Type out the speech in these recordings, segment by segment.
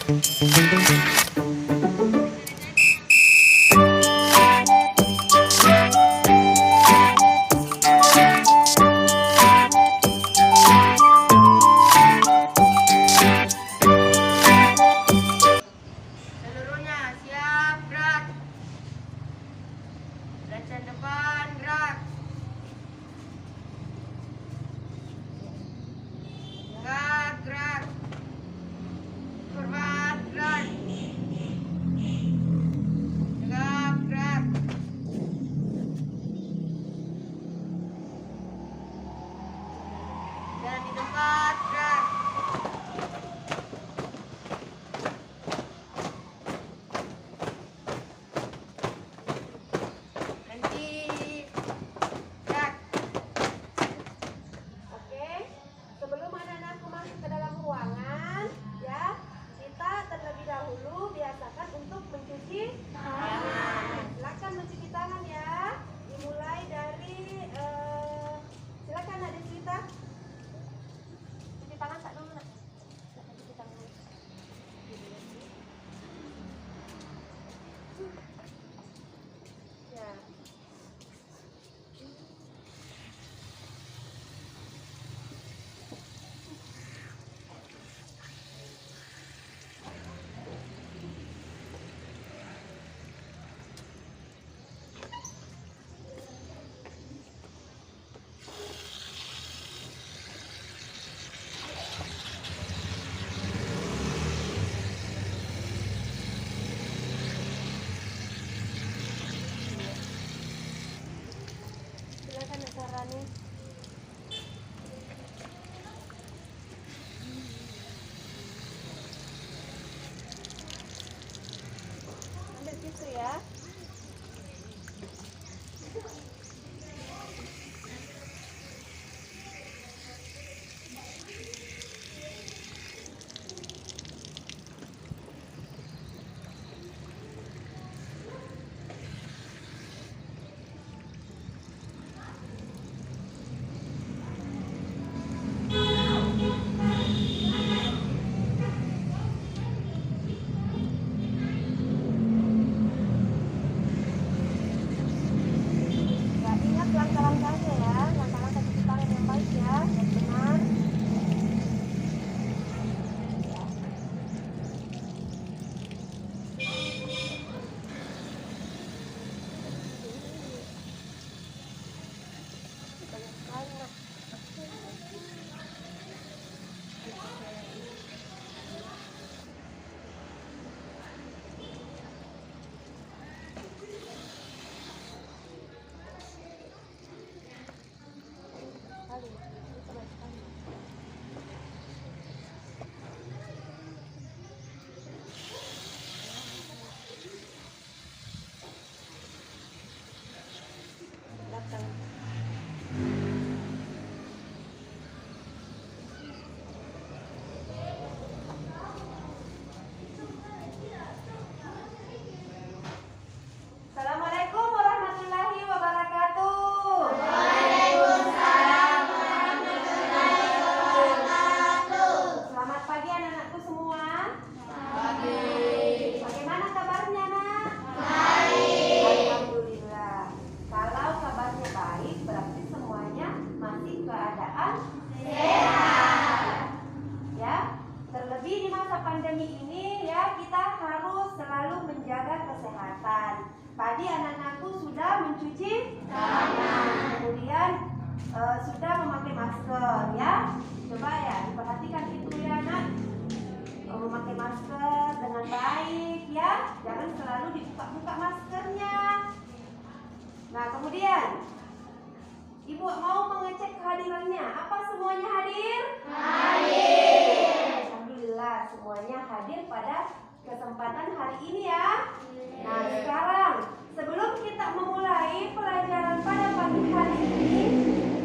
Seluruhnya siap, gerak. Belacan depan, gerak. Gerak, gerak. Korban, gerak. Gerak, gerak. Jalan di tempat, gerak. Oke, sebelum anak-anakku masuk ke dalam ruangan, ya, kita terlebih dahulu biasakan untuk mencuci tangan. Silakan mencuci tangan ya. Dimulai dari, silakan ada cerita. Cuci tangan tak dulu nak. Silakan cuci tangan. Ya. Silakan caranya. Ambil tisu ya. Ya, ingat langkah-langkahnya ya. Langkah-langkah cuci tangan yang baik ya, yang benar. Banyak sekali nak. Kali, itu banyak sekali. Belakang. Assalamualaikum warahmatullahi wabarakatuh. Waalaikumsalam warahmatullahi wabarakatuh. Selamat pagi anak-anakku semua. Pagi. Bagaimana kabarnya nak? Baik. Alhamdulillah. Kalau kabarnya baik berarti semuanya masih keadaan sehat. Ya. Terlebih di masa pandemi ini ya, kita harus selalu menjaga kesehatan. Tadi anak-anakku sudah mencuci tangan, kemudian sudah memakai masker ya. Coba ya diperhatikan itu ya nak, memakai masker dengan baik ya. Jangan selalu dibuka-buka maskernya. Nah kemudian ibu mau mengecek kehadirannya. Apa semuanya hadir? Hadir. Alhamdulillah semuanya hadir pada kesempatan hari ini ya. Nah sekarang sebelum kita memulai pelajaran pada pagi hari ini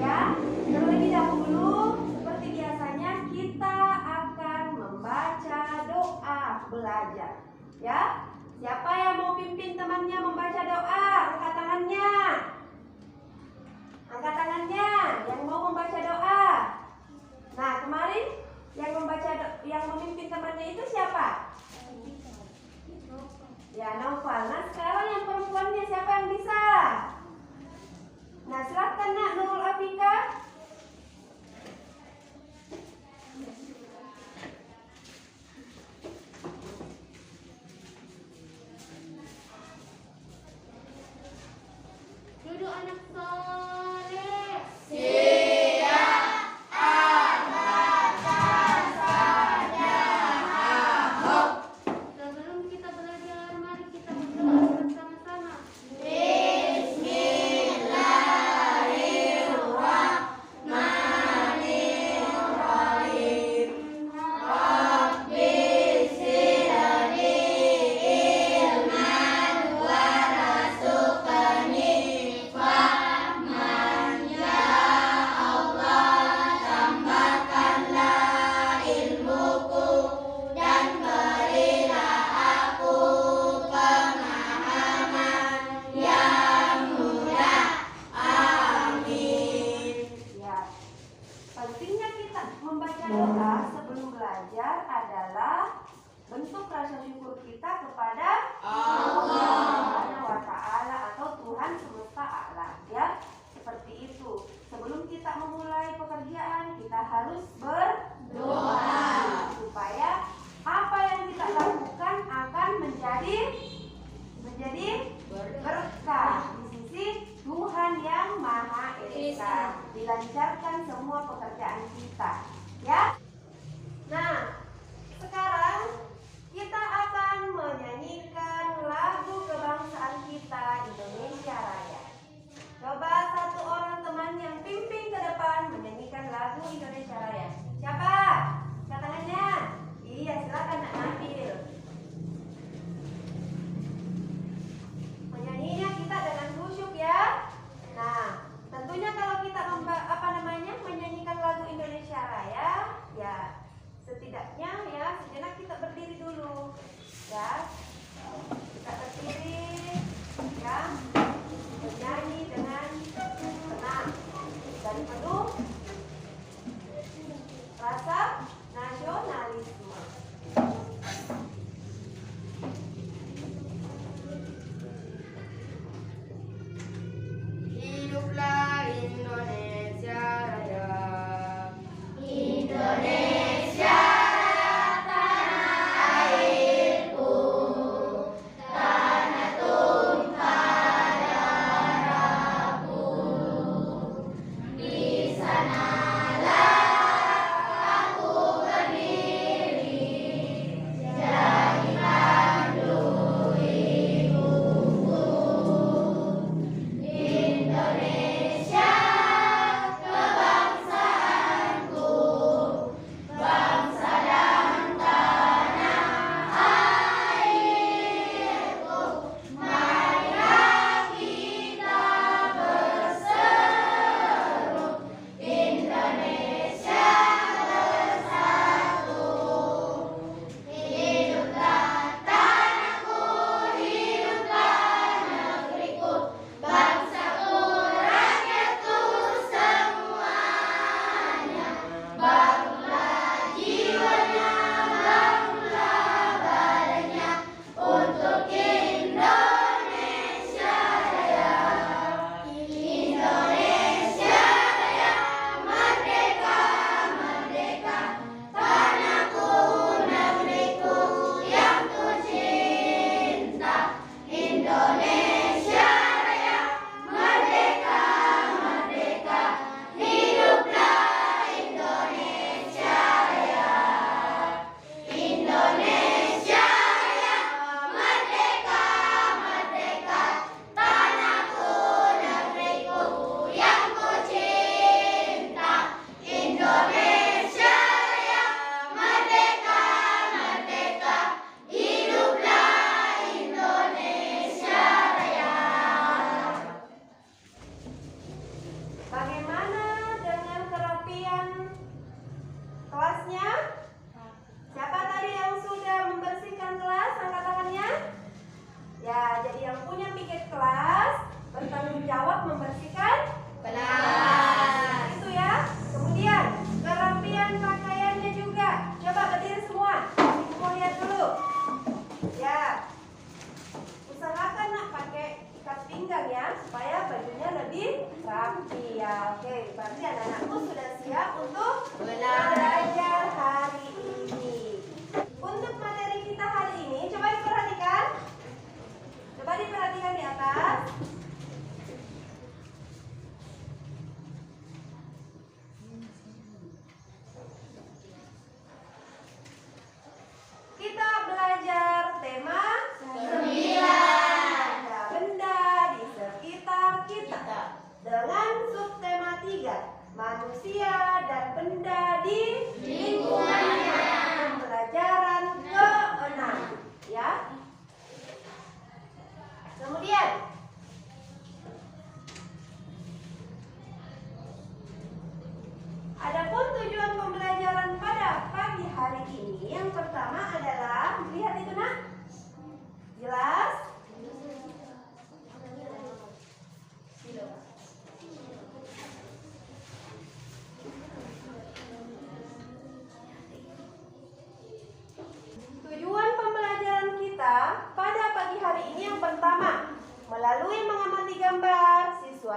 ya, terlebih dahulu seperti biasanya kita akan membaca doa belajar ya. Siapa yang mau pimpin temannya membaca doa? Angkat tangannya. Angkat tangannya yang mau membaca doa. Nah kemarin yang memimpin temannya itu siapa? Ya, Naufal. Nah, sekarang yang perempuannya siapa yang bisa? Nah, silakan Nak Nurul Afika. Duduk anak soleh. Sebelum kita belajar, mari kita berdoa bersama-sama. Ya, pentingnya kita membaca doa sebelum belajar adalah bentuk rasa syukur kita kepada Allah Subhanahu wa Ta'ala atau Tuhan semesta alam. Ya, seperti itu. Sebelum kita memulai pekerjaan, kita harus berdoa supaya apa yang kita lakukan akan menjadi berkah di sisi Tuhan yang Maha Esa. Dilancarkan semua pekerjaan kita, ya. Nah, sekarang kita akan menyanyikan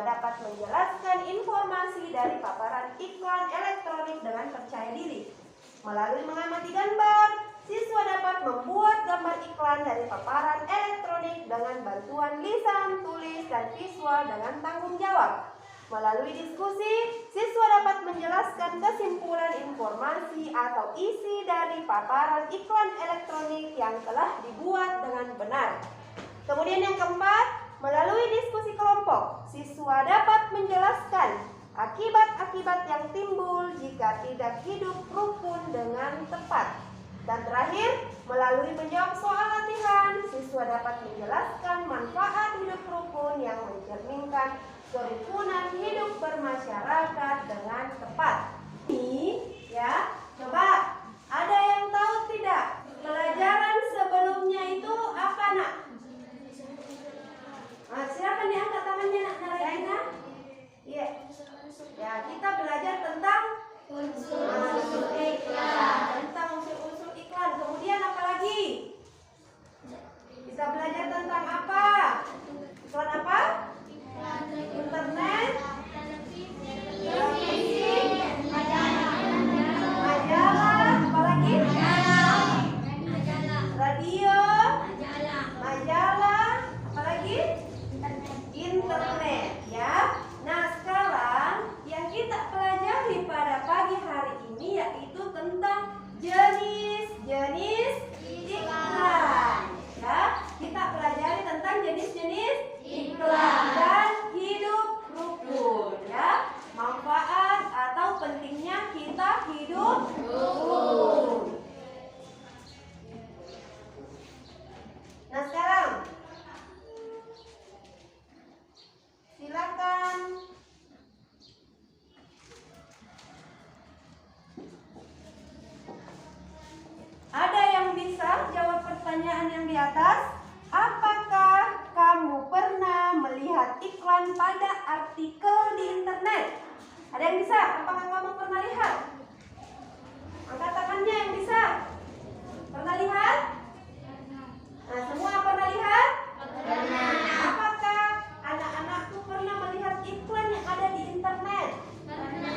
dapat menjelaskan informasi dari paparan iklan elektronik dengan percaya diri. Melalui mengamati gambar, siswa dapat membuat gambar iklan dari paparan elektronik dengan bantuan lisan, tulis, dan visual dengan tanggung jawab. Melalui diskusi, siswa dapat menjelaskan kesimpulan informasi atau isi dari paparan iklan elektronik yang telah dibuat dengan benar. Kemudian yang keempat, melalui diskusi kelompok, siswa dapat menjelaskan akibat-akibat yang timbul jika tidak hidup rukun dengan tepat. Dan terakhir, melalui menjawab soal latihan, siswa dapat menjelaskan manfaat hidup rukun yang mencerminkan kerukunan hidup bermasyarakat dengan tepat. Ini ya, coba ada yang tahu tidak? Pelajaran sebelumnya itu apa, Nak? Silakan diangkat tangannya, Nak Naraina. Iya. Ya, kita belajar tentang unsur iklan. Tentang unsur iklan. Kemudian apa lagi? Kita belajar tentang apa? Iklan apa? Internet, televisi, majalah, apa lagi? Radio, majalah, apa lagi? Internet, ya. Nah, sekarang yang kita pelajari pada pagi hari ini yaitu tentang jenis-jenis iklan. Ya, kita pelajari tentang jenis-jenis iklan dan hidup rukun, ya. Manfaat atau pentingnya kita hidup rukun. Nah, sekarang silakan ada yang bisa jawab pertanyaan yang di atas? Apakah kamu pernah melihat iklan pada artikel di internet? Ada yang bisa? Apakah kamu pernah lihat? Angkat tangannya yang bisa. Pernah lihat? Nah, semua pernah lihat? Pernah. Apakah anak-anakku pernah melihat iklan yang ada di internet? Pernah.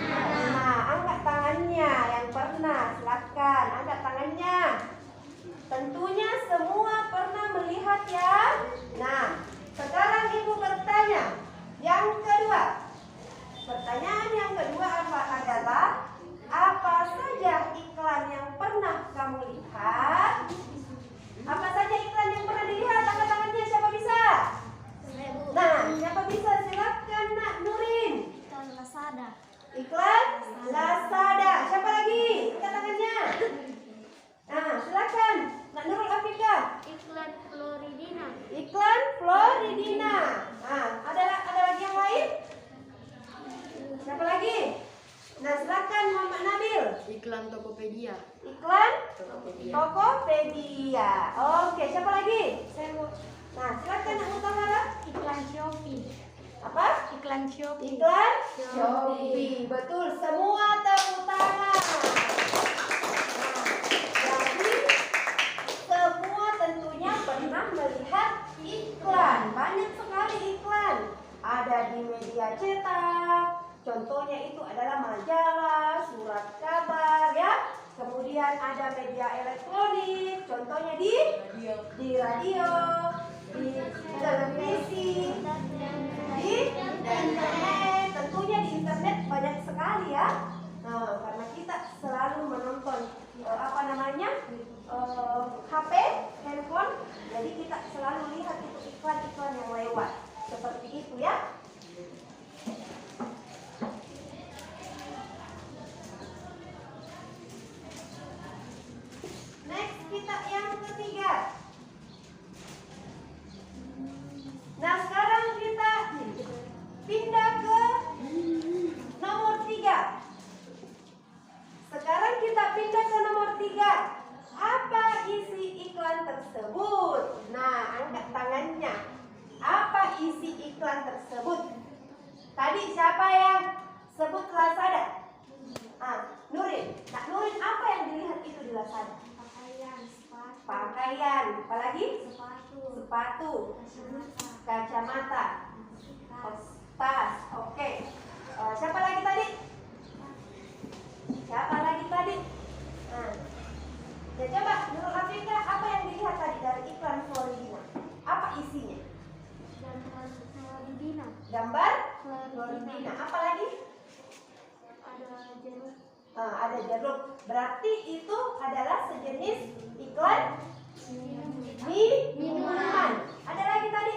Nah, angkat tangannya yang pernah. Silakan, angkat tangannya. Tentunya semua pernah melihat ya. Nah, sekarang Ibu bertanya. Yang kedua. Pertanyaan yang kedua adalah apa saja iklan yang pernah kamu lihat? Apa saja iklan yang pernah dilihat? Angkat tangannya, siapa bisa? Nah, siapa bisa? Silakan Nak Nurin. Iklan Lazada. Iklan Lazada. Siapa lagi? Angkat tangannya. Nah, silakan Nak Nurul Afika. Iklan Floridina. Iklan Floridina. Nah, ada lagi yang lain? Siapa lagi? Nah, silakan Muhammad Nabil. Iklan Tokopedia. Iklan Tokopedia. Tokopedia. Oke, siapa lagi? Nah, silakan Nak Mutahara. Iklan Shopee. Apa? Iklan Shopee. Iklan Shopee. Betul, semua tepuk tangan. Nah, jadi semua tentunya pernah melihat iklan. Banyak sekali iklan. Ada di media cetak. Contohnya itu adalah majalah, surat kabar, ya. Kemudian ada media elektronik. Contohnya di radio, di televisi, di internet. Tentunya di internet banyak sekali ya. Nah, karena kita selalu menonton HP, handphone, jadi kita selalu lihat itu iklan-iklan yang lewat. Seperti itu ya. Next, kita yang ketiga. Nah, sekarang kita pindah ke nomor 3. Sekarang kita pindah ke nomor 3. Apa isi iklan tersebut? Nah, angkat tangannya. Apa isi iklan tersebut? Tadi siapa yang sebut Lazada? Nurin. Nah, Nurin, apa yang dilihat itu di Lazada? Pakaian, sepatu. Pakaian, apalagi? Sepatu. Sepatu, Kacamata. kacamata, Tas. Oke. Siapa lagi tadi? Siapa lagi tadi? Nah. Ya coba menurut Afrika apa yang dilihat tadi dari iklan Floridina? Apa isinya? Gambar Floridina. Gambar Floridina. Apa lagi? Ada jeruk. Ada jeruk. Berarti itu adalah sejenis iklan minuman. Ada lagi tadi?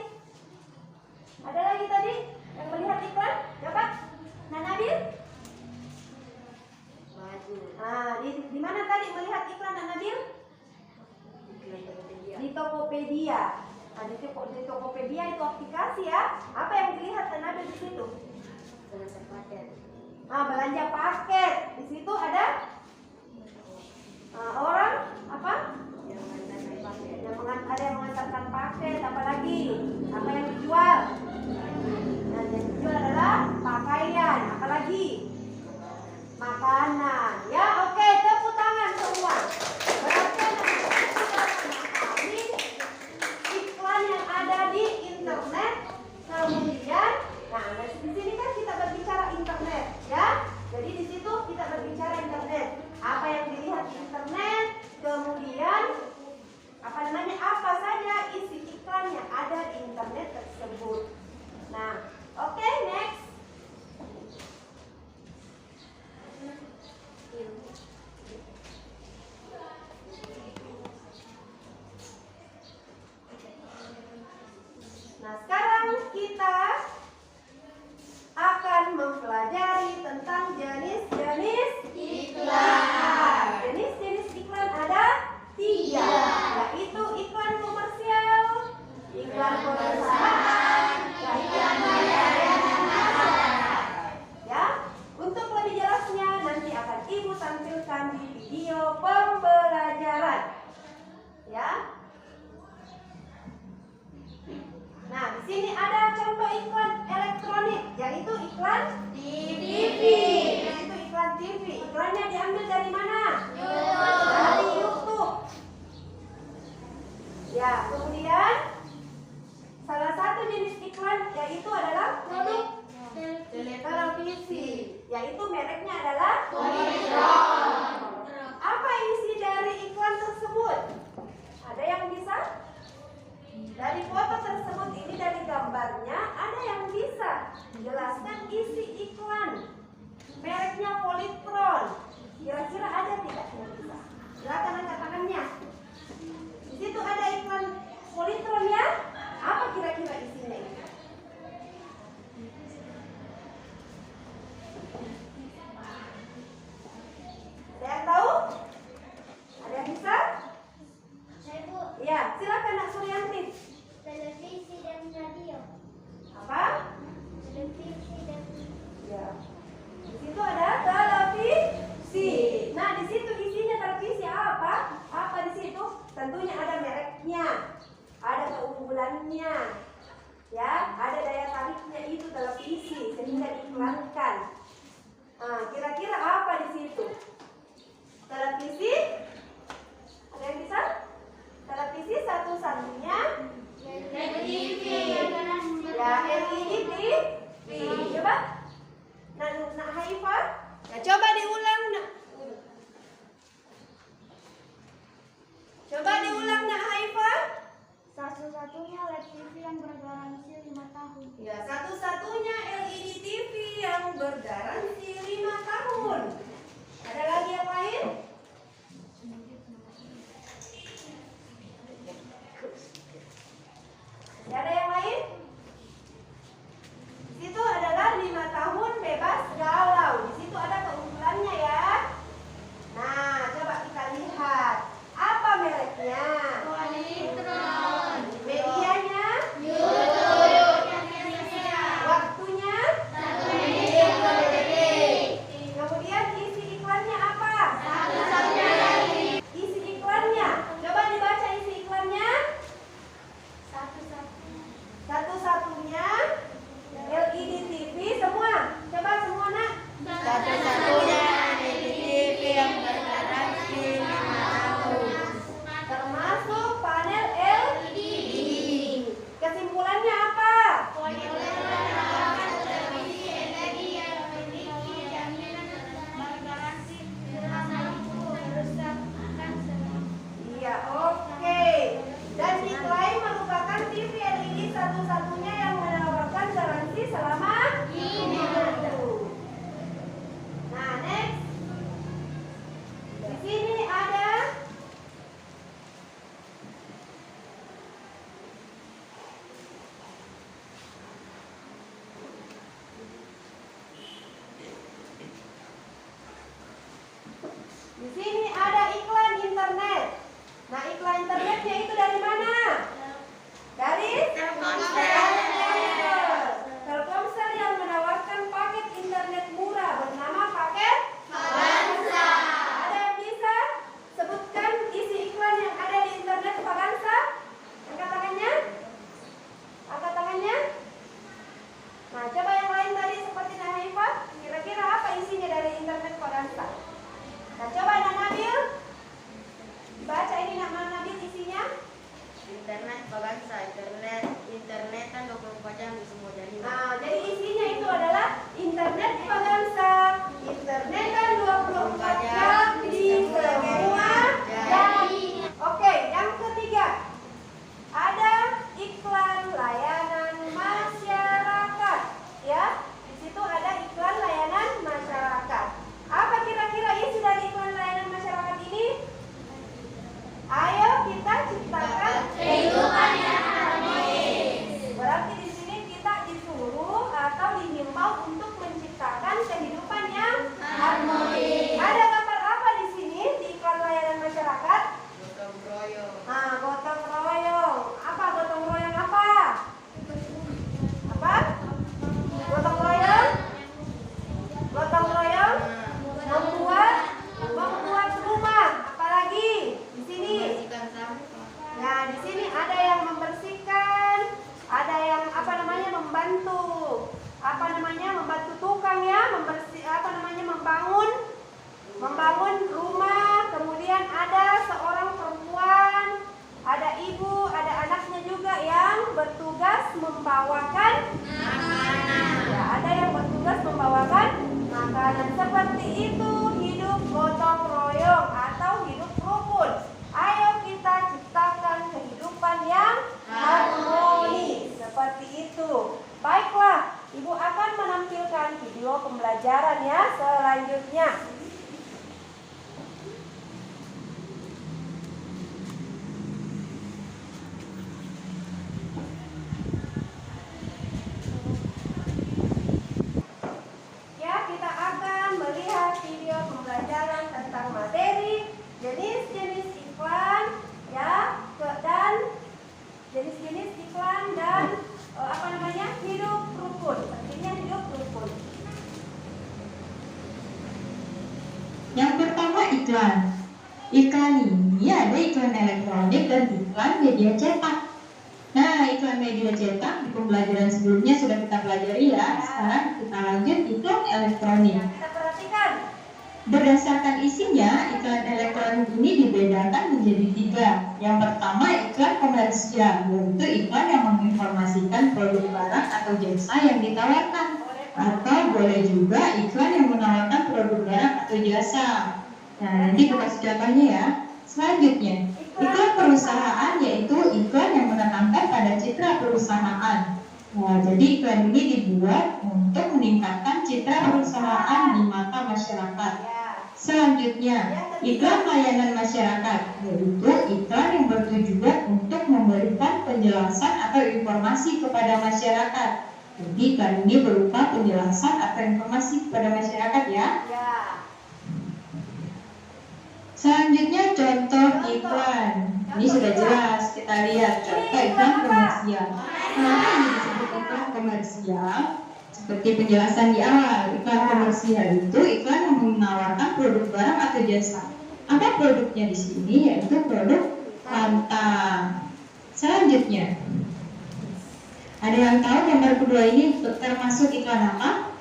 Ada lagi tadi yang melihat iklan? Coba, Nabil? Baju. Di mana tadi melihat iklan Nabil? Iklan Tokopedia. Di Tokopedia. Di Tokopedia itu aplikasi ya. Apa yang dilihat Nabil di situ? Belanja paket. Belanja paket. Di situ ada orang apa? Yang mengantarkan paket. Ada yang mengantarkan paket. Apa lagi? Apa yang dijual? Nah, yang dijual adalah pakaian. Apa lagi? Makanan. Ya, oke, tepuk tangan semua. Berarti ini iklan yang ada di internet. Kemudian, di sini kan kita berbicara internet, ya. Jadi di situ kita berbicara internet. Apa yang dilihat di internet, kemudian apa saja isi iklan yang ada di internet tersebut. Nah, oke, next. Nah, sekarang kita akan mempelajari tentang jenis-jenis iklan. Jenis-jenis iklan ada 3, yaitu iklan komersial, iklan perusahaan, dan iklan layanan. Ya, untuk lebih jelasnya nanti akan Ibu tampilkan di video pembelajaran. Ya. Nah, di sini ada contoh iklan elektronik, yaitu iklan TV. Yaitu iklan TV. Iklannya diambil dari mana? Dari YouTube. Ya, kemudian salah satu jenis iklan yaitu adalah produk televisi, yaitu mereknya adalah Polytron. Apa isi dari iklan tersebut? Ada yang bisa? Dari foto tersebut ini, dari gambarnya, ada yang bisa jelaskan isi iklan. Mereknya Polytron. Kira-kira ada tidak yang bisa? Silakan angkat tangannya. Di situ ada iklan Polytron ya. Apa kira-kira isinya ini? Ada yang tahu? Ada yang bisa? Saya Bu, Ya, silakan Nak Suryanti. televisi dan radio. Apa? Televisi dan Ya. Di situ ada televisi. Nah, di situ isinya televisi apa? Apa di situ? Tentunya ada mereknya, ada keunggulannya, ya, ada daya tariknya itu televisi sehingga diiklankan. Kira-kira apa di situ? Televisi? Ada yang bisa? Televisi satu-satunya TV. ya LED TV. Coba. Nak Haifah? Ya, coba diulang nak. Coba diulang nak Haifah. Satu-satunya LED TV yang bergaransi 5 tahun. Ya, satu-satunya LED TV yang bergaransi 5 tahun. Ada lagi yang lain? Ada yang lain? Di situ adalah 5 tahun bebas galau. Di situ ada keunggulannya ya. Nah, coba kita lihat. Apa mereknya? Polytron. Medianya? YouTube. Waktunya? 1 menit 30 detik. internetnya itu dari mana? Dari Telkomsel. Telkomsel yang menawarkan paket internet murah bernama paket Faganza. Ada yang bisa sebutkan isi iklan yang ada di internet Faganza? Angkat tangannya. Angkat tangannya. Nah, coba yang lain tadi seperti Naifah, kira-kira apa isinya dari internet Faganza? Nah, coba Nak Nabil. Baca ini nama Nabil isinya. Internet Faganza, internetan 24 jam di semua jaringan. Nah, jadi isinya itu adalah internet Faganza. Internetan 24 jam di semua jaringan. Oke, yang ketiga. Ada iklan layanan masyarakat. Ya, di situ ada iklan layanan masyarakat. Apa kira-kira isi dari iklan layanan masyarakat ini? Ayo kita ciptakan kehidupan yang harmonis. Berarti di sini kita disuruh atau dihimbau untuk menciptakan kehidupan yang harmonis. Ada gambar apa di sini di iklan layanan masyarakat? Gotong royong. Nah, gotong royong. Apa gotong royong apa? Apa? Gotong royong? Gotong royong membuat rumah. Apalagi di sini? Membersihkan sampah. Nah, di sini ada yang membersihkan, ada yang membantu, membantu tukang ya, membangun rumah. Kemudian ada seorang perempuan, ada ibu, ada anaknya juga yang bertugas membawakan makanan. Ya, ada yang bertugas membawakan makanan. Seperti itu hidup gotong royong atau hidup rukun. Ayo kita ciptakan kehidupan yang harmonis. Seperti itu. Baiklah, Ibu akan menampilkan video pembelajaran ya selanjutnya. Ya, kita akan melihat video pembelajaran tentang materi jenis-jenis iklan ya, dan jenis-jenis iklan dan hidup rukun. Pentingnya hidup rukun. Yang pertama iklan. Iklan ini ada iklan elektronik dan iklan media cetak. Nah, iklan media cetak di pembelajaran sebelumnya sudah kita pelajari ya. Sekarang kita lanjut iklan elektronik. Kita perhatikan. Berdasarkan isinya, iklan elektronik ini dibedakan menjadi 3. Yang pertama iklan komersial, yaitu iklan yang menginformasikan produk barang atau jasa yang ditawarkan. Atau boleh juga iklan yang menawarkan produk barang atau jasa. Nah, nanti kita kasih contohnya ya. Selanjutnya, iklan perusahaan yaitu iklan yang menekankan pada citra perusahaan. Nah, jadi iklan ini dibuat untuk meningkatkan citra perusahaan di mata masyarakat. Selanjutnya, iklan layanan masyarakat, yaitu iklan yang bertujuan untuk memberikan penjelasan atau informasi kepada masyarakat. Jadi iklan ini berupa penjelasan atau informasi kepada masyarakat ya. Selanjutnya contoh iklan. Ini sudah jelas, kita lihat contoh iklan komersial. Kenapa ini disebut iklan komersial? Seperti penjelasan di awal, iklan komersial itu iklan yang menawarkan produk barang atau jasa. Apa produknya di sini? Yaitu produk Fanta. Selanjutnya, ada yang tahu gambar kedua ini termasuk iklan apa?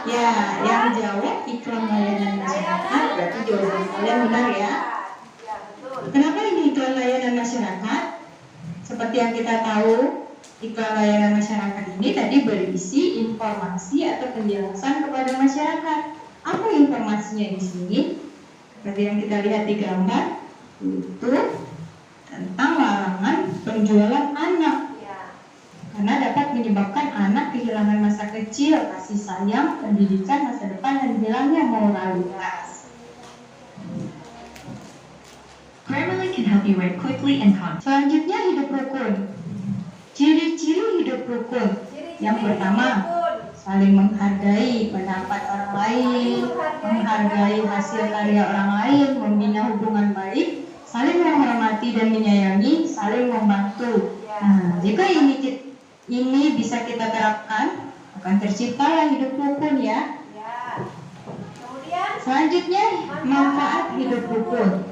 Ya, yang jawab iklan layanan masyarakat. Berarti jawaban kalian benar ya. Kenapa ini iklan layanan masyarakat? Seperti yang kita tahu, iklan layanan masyarakat ini tadi berisi informasi atau penjelasan kepada masyarakat. Apa informasinya di sini? Seperti yang kita lihat di gambar, itu tentang larangan penjualan anak. Karena dapat menyebabkan anak kehilangan masa kecil, kasih sayang, pendidikan, masa depan, dan hilangnya moralitas. Grammarly can help you write quickly and confidently. Selanjutnya hidup rukun. Ciri-ciri hidup rukun. Yang pertama, saling menghargai pendapat orang lain, menghargai hasil karya orang lain, membina hubungan baik, saling menghormati dan menyayangi, saling membantu. Nah, jika ini bisa kita terapkan, akan terciptalah hidup rukun ya. Ya. Kemudian Selanjutnya, manfaat hidup rukun.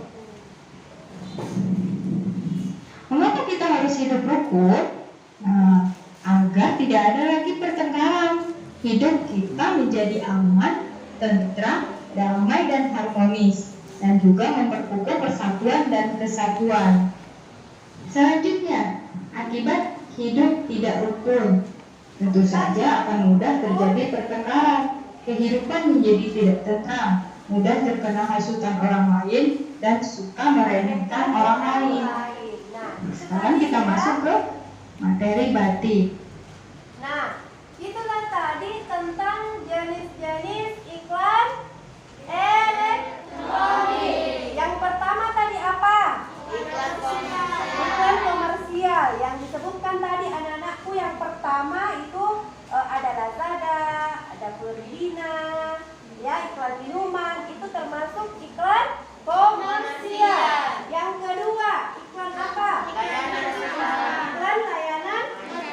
Mengapa kita harus hidup rukun? Nah, agar tidak ada lagi pertengkaran. Hidup kita menjadi aman, tentram, damai dan harmonis, dan juga memperkukuh persatuan dan kesatuan. Selanjutnya, akibat hidup tidak rukun. Tentu saja akan mudah terjadi pertengkaran. Kehidupan menjadi tidak tentram, mudah terkena hasutan orang lain, dan suka meremehkan orang lain. Nah, Sekarang kita masuk ke materi batik. Nah, itulah tadi tentang jenis-jenis iklan elektronik. Yang pertama tadi apa? Iklan komersial. Iklan komersial. Yang disebutkan tadi anak-anakku yang pertama itu ada Lazada, ada Ferdina, ya iklan minuman itu termasuk iklan komersial. Yang kedua iklan apa? Iklan layanan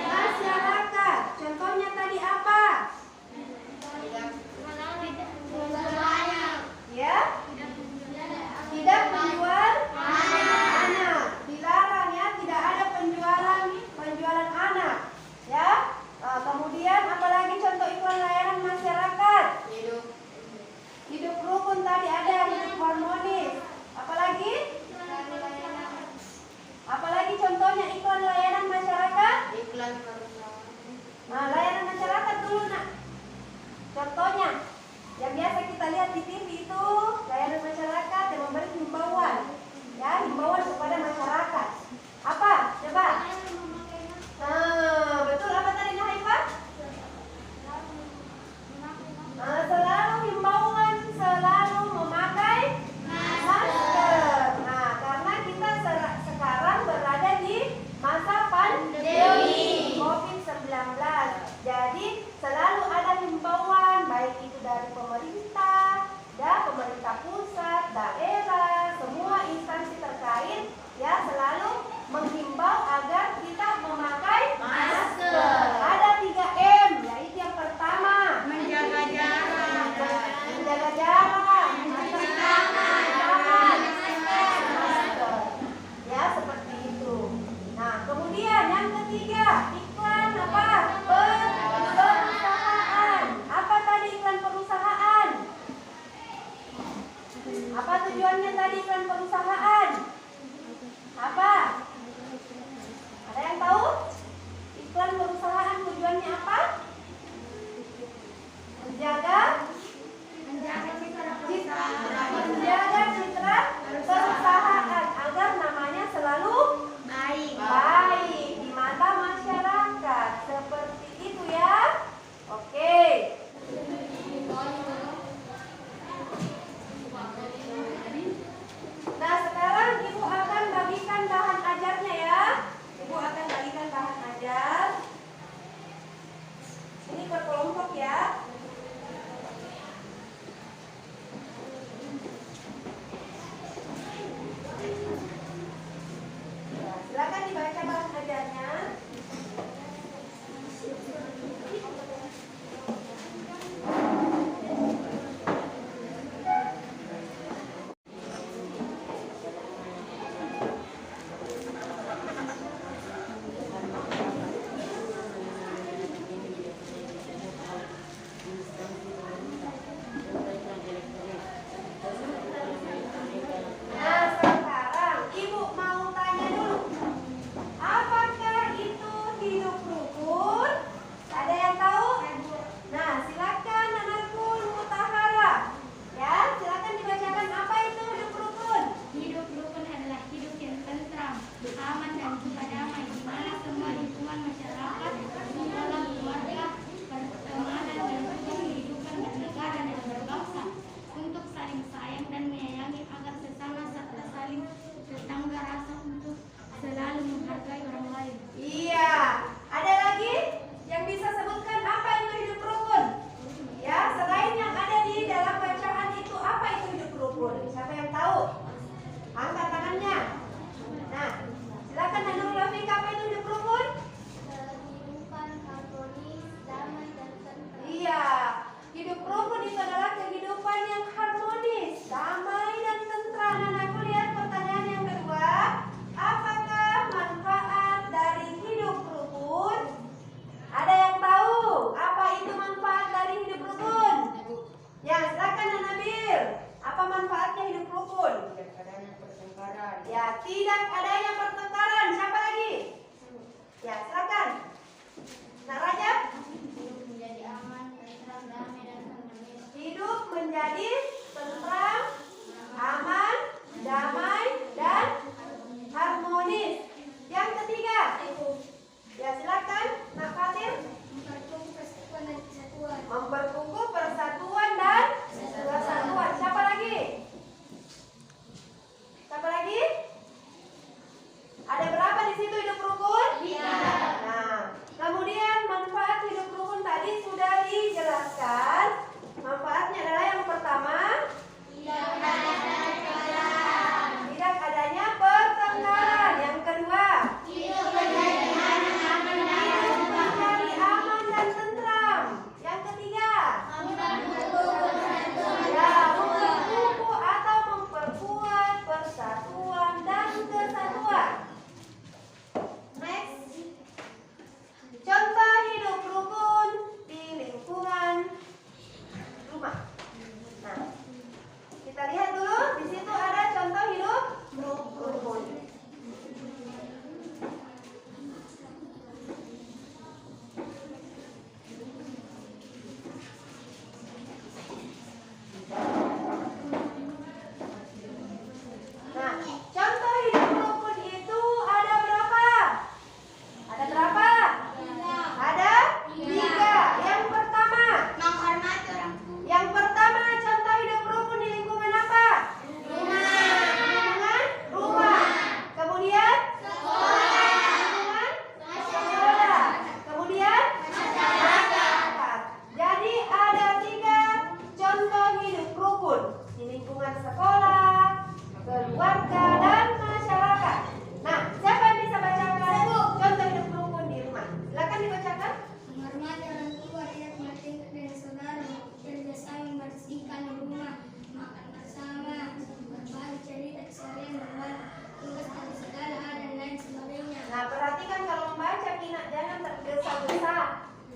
masyarakat. Contohnya tadi apa? Ya, tidak menjual anak. Dilarang ya, tidak ada penjualan anak. Ya. Kemudian apalagi contoh iklan layanan masyarakat? Hidup rukun tadi ada, hidup harmonis. Apalagi?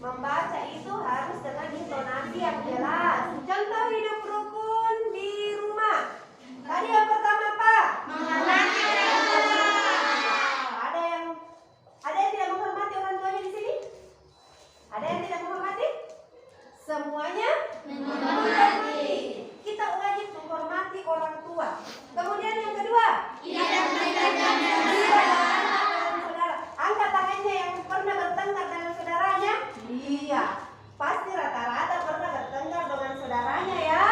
Membaca itu harus dengan intonasi yang jelas. Contoh hidup rukun di rumah. Tadi yang pertama apa? Menghormati. Ada yang tidak menghormati orang tuanya di sini? Ada yang tidak menghormati? Semuanya menghormati. Kita wajib menghormati orang tua. Kemudian yang kedua, tidak bertengkar dengan saudara. Angkat tangannya yang pernah bertengkar dengan saudaranya. Iya, pasti rata-rata pernah bertengkar dengan saudaranya ya.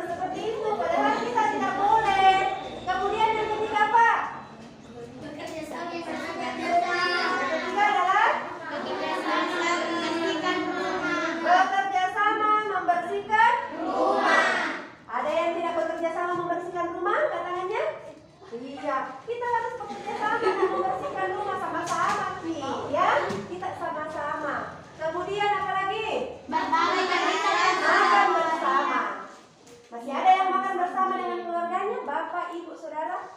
Seperti itu, padahal kita tidak boleh. Kemudian yang ketiga apa? Bekerja sama. Yang ketiga adalah bekerja sama membersihkan rumah. Ada yang tidak bekerja sama membersihkan rumah? Angkat tangannya. Iya, kita harus bekerja sama dan membersihkan rumah sama-sama, ya. Kita sama-sama. Kemudian apa lagi? Makan bersama. Masih ada yang makan bersama dengan keluarganya, bapak, ibu, saudara?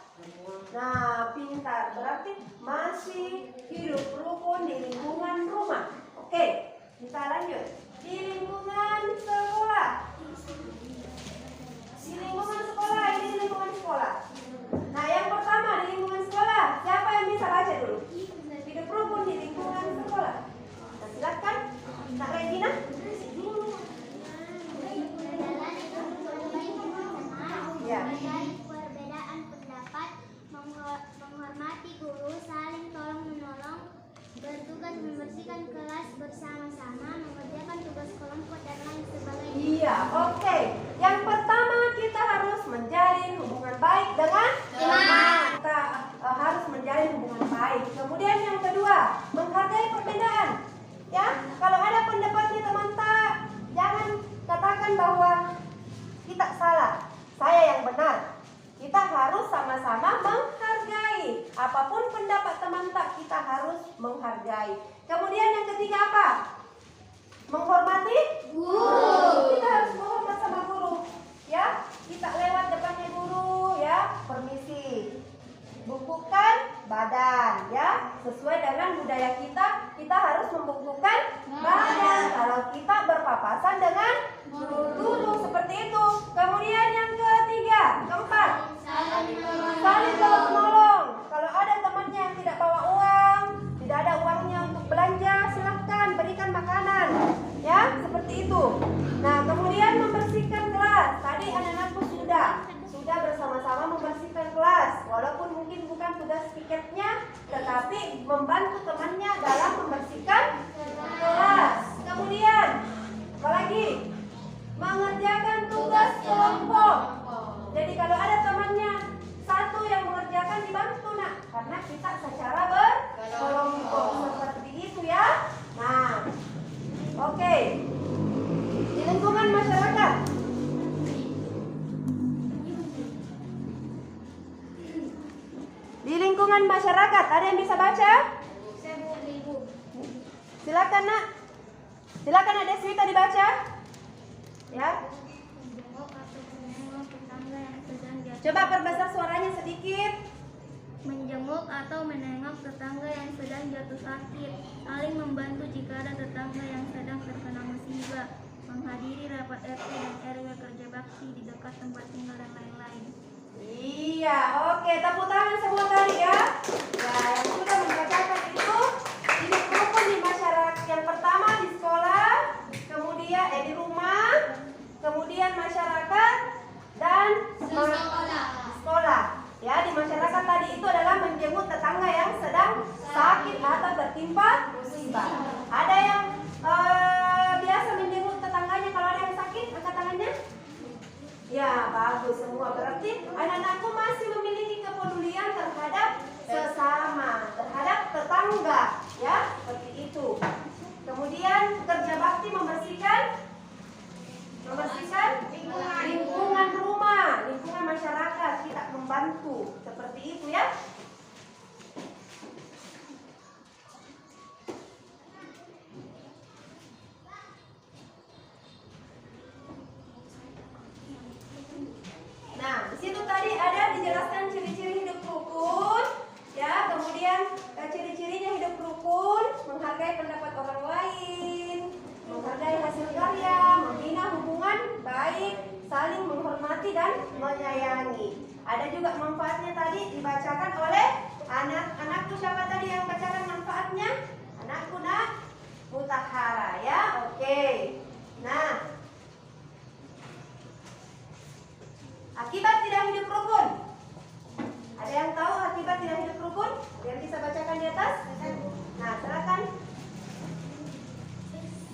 Nah, pintar. Berarti masih hidup rukun di lingkungan rumah. Oke, kita lanjut. Di lingkungan sekolah. Di lingkungan sekolah, ini di lingkungan sekolah. Nah, yang pertama di lingkungan sekolah, siapa yang bisa baca dulu? Hidup rukun di lingkungan sekolah. Nah, silakan, Kak Regina. Ya. Perbedaan pendapat, menghormati guru, saling tolong-menolong, bertugas membersihkan kelas bersama-sama, mengerjakan tugas kelompok dan lain sebagainya. Iya, oke. Yang pertama kita harus menjalin hubungan baik dengan teman. Kita harus menjalin hubungan baik. Kemudian yang kedua, menghargai perbedaan. Ya, kalau ada pendapatnya teman tak, jangan katakan bahwa kita salah, saya yang benar. Kita harus sama-sama menghargai. Apapun pendapat teman tak, kita harus menghargai. Kemudian yang ketiga apa? Menghormati guru. Kita harus menghormat sama guru. Ya, kita lewat depannya guru, ya, permisi. Bungkukkan badan, ya. Sesuai dengan budaya kita harus membungkukkan badan. Kalau kita berpapasan dengan guru seperti itu. Kemudian yang ketiga, keempat, saling tolong-menolong. Kalau ada temannya yang tidak bawa uang, tidak ada uangnya untuk belanja, silahkan berikan makanan, ya, seperti itu. Nah, kemudian membersihkan kelas. Tadi anak-anakku sudah bersama-sama membersihkan kelas, walaupun mungkin bukan tugas piketnya, tetapi membantu temannya dalam membersihkan kelas. Kemudian apalagi? Mengerjakan tugas kelompok. Jadi kalau ada temannya satu yang mengerjakan, dibantu nak, karena kita secara berkelompok seperti itu ya. Nah, oke. Di lingkungan masyarakat. Di lingkungan masyarakat, ada yang bisa baca? Silakan nak. Silakan ada Deswita dibaca. Ya. Coba perbesar suaranya sedikit. Menjenguk atau menengok tetangga yang sedang jatuh sakit, saling membantu jika ada tetangga yang sedang terkena musibah, menghadiri rapat RT dan RW, kerja bakti di dekat tempat tinggal dan lain-lain. Iya, oke, tepuk tangan semua kali ya. Ya, yang sudah membacakan itu hidup rukun di masyarakat. Yang pertama di sekolah, kemudian di rumah, kemudian masyarakat dan sekolah. Ya, di masyarakat tadi itu adalah menjenguk tetangga yang sedang sakit atau tertimpa musibah. Ada yang biasa menjenguk tetangganya kalau ada yang sakit, angkat tangannya. Ya, bagus semua. Berarti anak-anakku masih memiliki kepedulian terhadap sesama, terhadap tetangga, ya, seperti itu. Kemudian kerja bakti membersihkan lingkungan rumah, lingkungan masyarakat, kita membantu, seperti itu ya. Nah, di situ tadi ada dijelaskan ciri-ciri hidup rukun, ya. Kemudian ciri-cirinya hidup rukun, menghargai pendapat orang lain, juga manfaatnya tadi dibacakan oleh anak-anakku. Siapa tadi yang bacakan manfaatnya? Anakku nak Mutahara ya. Oke. Nah, akibat tidak hidup rukun. Ada yang tahu akibat tidak hidup rukun? Ada yang bisa bacakan di atas? Nah, silakan.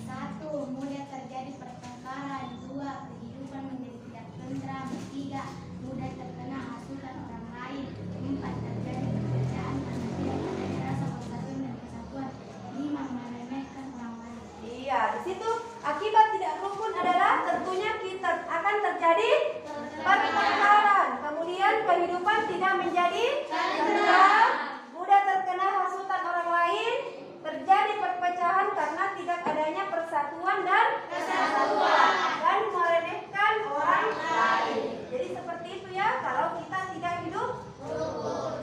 1. Mudah terjadi pertengkaran. 2. Kehidupan menjadi tidak tentram. 3. Mudah terkena hasutan orang lain. 4. Terjadi perbedaan karena tidak ada rasa persatuan dan kesatuan. 5. Meremehkan orang lain. Iya, di situ akibat tidak rukun adalah tentunya kita akan terjadi pertengkaran. Kemudian kehidupan tidak menjadi tentram, mudah terkena hasutan orang lain, terjadi perpecahan karena tidak adanya persatuan dan kesatuan, dan meremehkan orang lain. Jadi seperti itu ya, kalau kita tidak hidup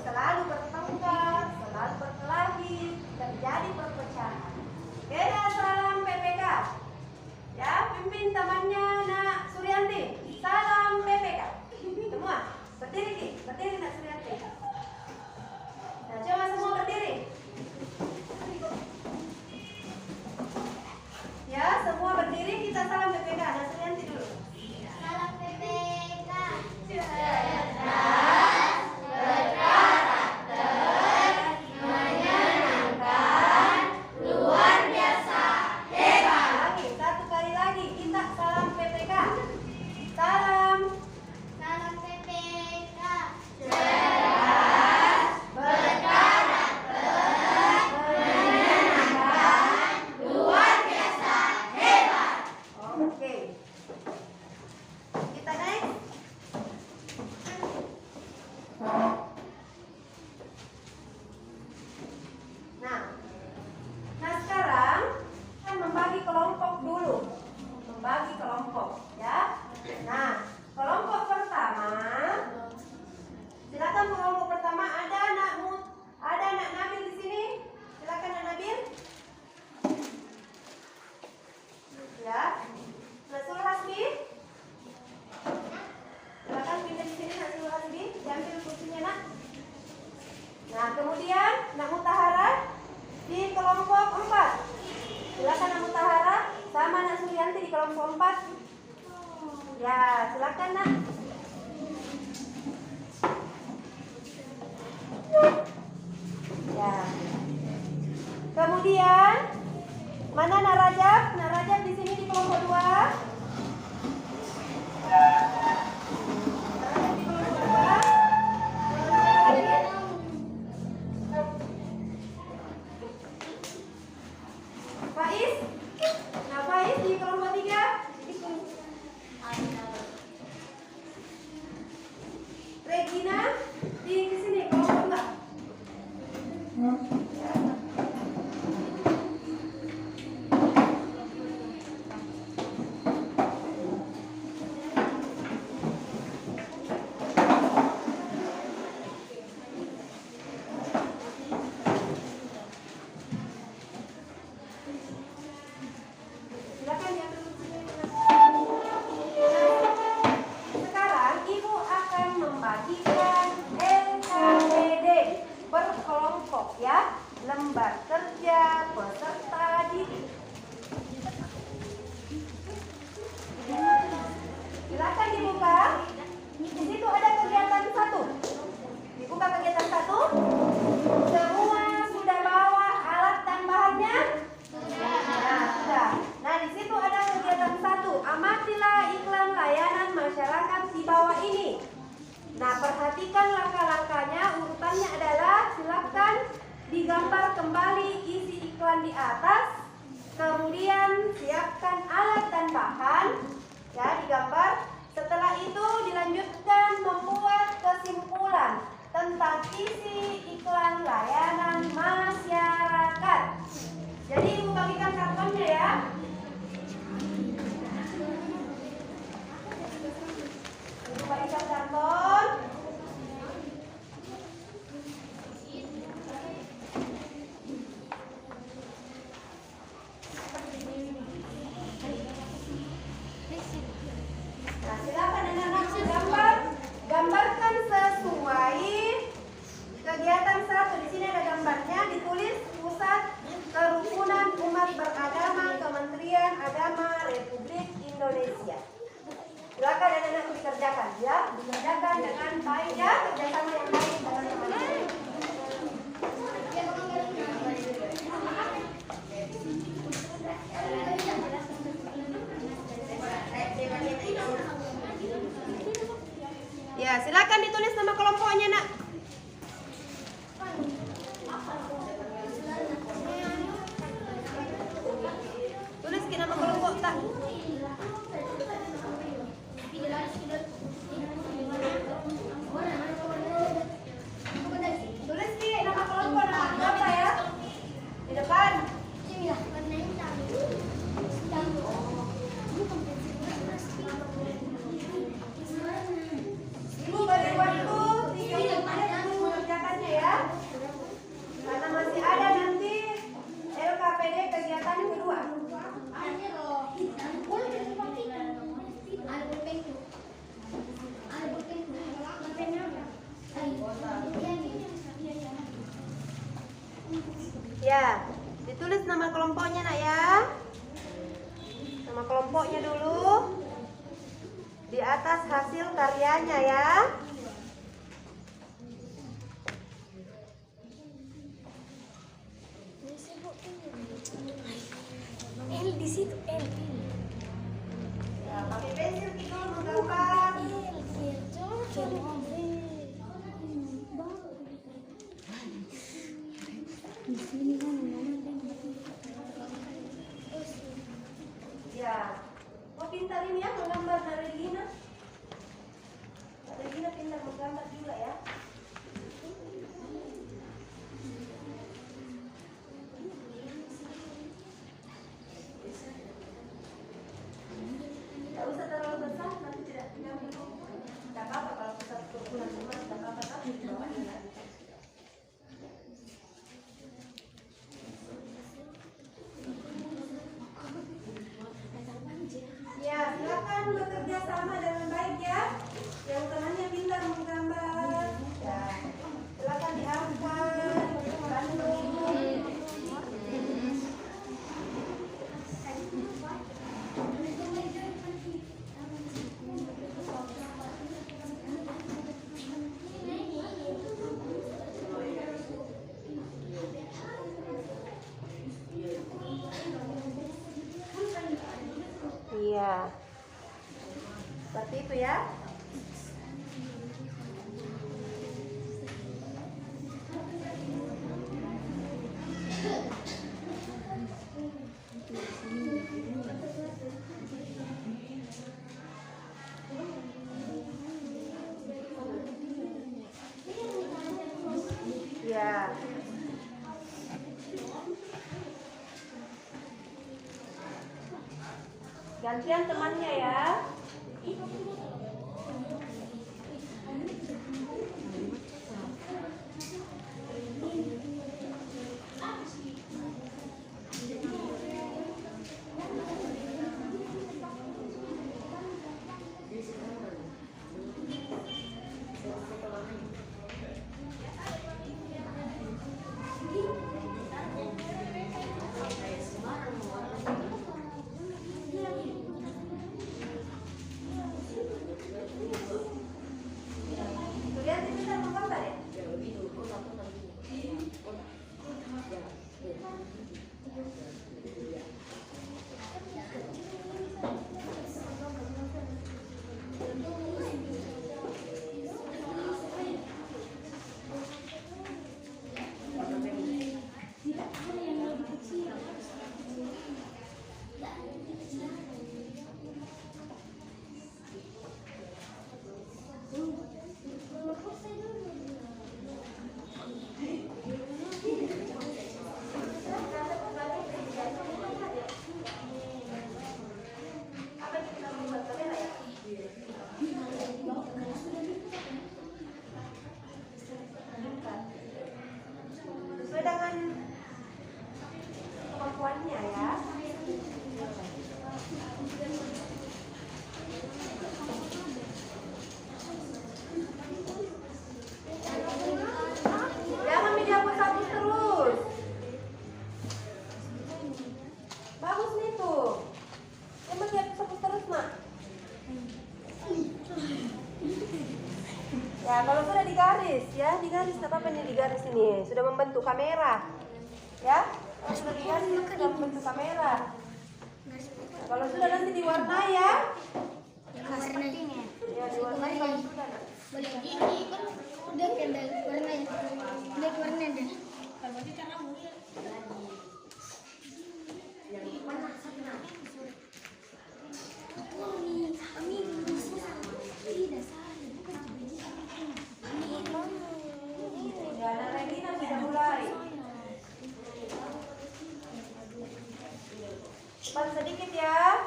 selalu bertengkar, selalu berkelahi, terjadi perpecahan. Oke, salam PPK. Ya, pimpin temannya Nak Suryanti. Salam PPK. Semua berdiri Nak Suryanti. Nah, coba semua berdiri. Ya, semua berdiri, kita salam PPK. Nak Suryanti dulu. Salam PPK. Lagi, satu kali lagi kita salam PPK. Salam Salam PPK. Oke. Kita next. Nah sekarang kita membagi kelompok dulu. Membagi kelompok, ya. Nah, kelompok pertama. Silakan kelompok pertama ada anak Nabil di sini. Silakan Nak Nabil. Ya. Nasul Hasbi. Silakan pindah di sini Nasul Hasbi. Diambil kursinya Nak. Nah, kemudian Nak Mutahara di kelompok 4. Silakan Nak Mutahara sama Nak Suryanti di kelompok 4. Ya, silakan Nak. Ya. Kemudian mana Nak Rajab? Nak Rajab di sini di kelompok 2. Faiz? Nah, Faiz di kelompok 3. Regina di sini kelompok 2. Silakan ya. Sekarang Ibu akan membagikan LKPD berkelompok ya, lembar kerja peserta didik. Silakan dibuka. Di situ ada kegiatan 1. Dibuka kegiatan 1. Semua sudah bawa alat dan bahannya? Nah, sudah. Nah, di situ ada kegiatan 1. Amatilah iklan layanan masyarakat di bawah ini. Nah, perhatikan langkah-langkahnya. Urutannya adalah silakan digambar kembali isi iklan di atas. Kemudian siapkan alat dan bahan. Ya, digambar. Setelah itu dilanjutkan membuat kesimpulan tentang isi iklan layanan masyarakat. Jadi Ibu bagikan kartonnya ya. Ibu bagikan karton. Nah, silakan anak-anak gambarkan sesuai berjalan dengan baik ya, kerjasama yang baik dengan teman-teman. Ya, silakan ditulis nama kelompoknya, Nak. Tulis ke nama kelompok tak? Tulis ke nama kelompok apa ya? Di depan. Ibu bagi waktu 30 menit untuk mengerjakannya ya. Karena masih ada nanti LKPD kegiatan yang kedua. Ya, ditulis nama kelompoknya, Nak ya. Nama kelompoknya dulu. Di atas hasil karyanya ya. L di situ L. Ya, pakai pensil kita menggambar. Ya, kok pintar ini ya menggambar dari Gina. Dari Gina pintar menggambar juga ya. Tidak usah terlalu besar, nanti tidak nyambung. Tidak apa-apa kalau besar ukuran rumah, tidak apa-apa tapi dibawa ini. Ya, silakan bekerja sama dengan baik ya. Yang temannya pintar menggambar. Ya, silakan diangkat, bantu. Iya. Seperti itu ya. Ya. Gantian temannya ya. ya, digaris. Tidak apa-apa nih digaris ini. Sudah membentuk kamera. Ya, kalau sudah digaris sudah membentuk kamera. Kalau sudah nanti diwarnai ya. Ya, diwarnai kalau sudah. Ya, anak Regina sudah mulai. Cepat sedikit ya.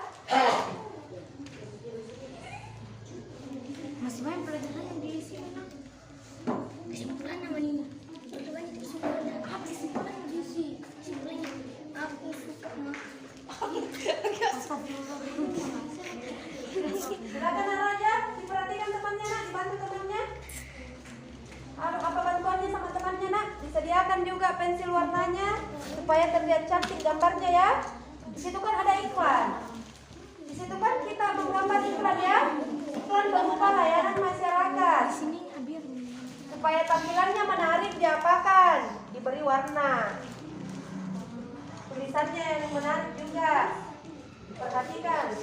Masih banyak pelajaran yang diisi nak. Kesimpulan nama ini. Itu banyak kesimpulan. Apa kesimpulan yang diisi? Kesimpulannya aku suka mak. Silakan Anak Raja, diperhatikan temannya nak, dibantu temannya. Apa bantuannya sama temannya nak? Disediakan juga pensil warnanya supaya terlihat cantik gambarnya ya. Di situ kan ada iklan. Di situ kan kita menggambar iklan ya. Iklan berupa layanan masyarakat. Supaya tampilannya menarik diapakan? Diberi warna. Tulisannya yang menarik juga. Perhatikan.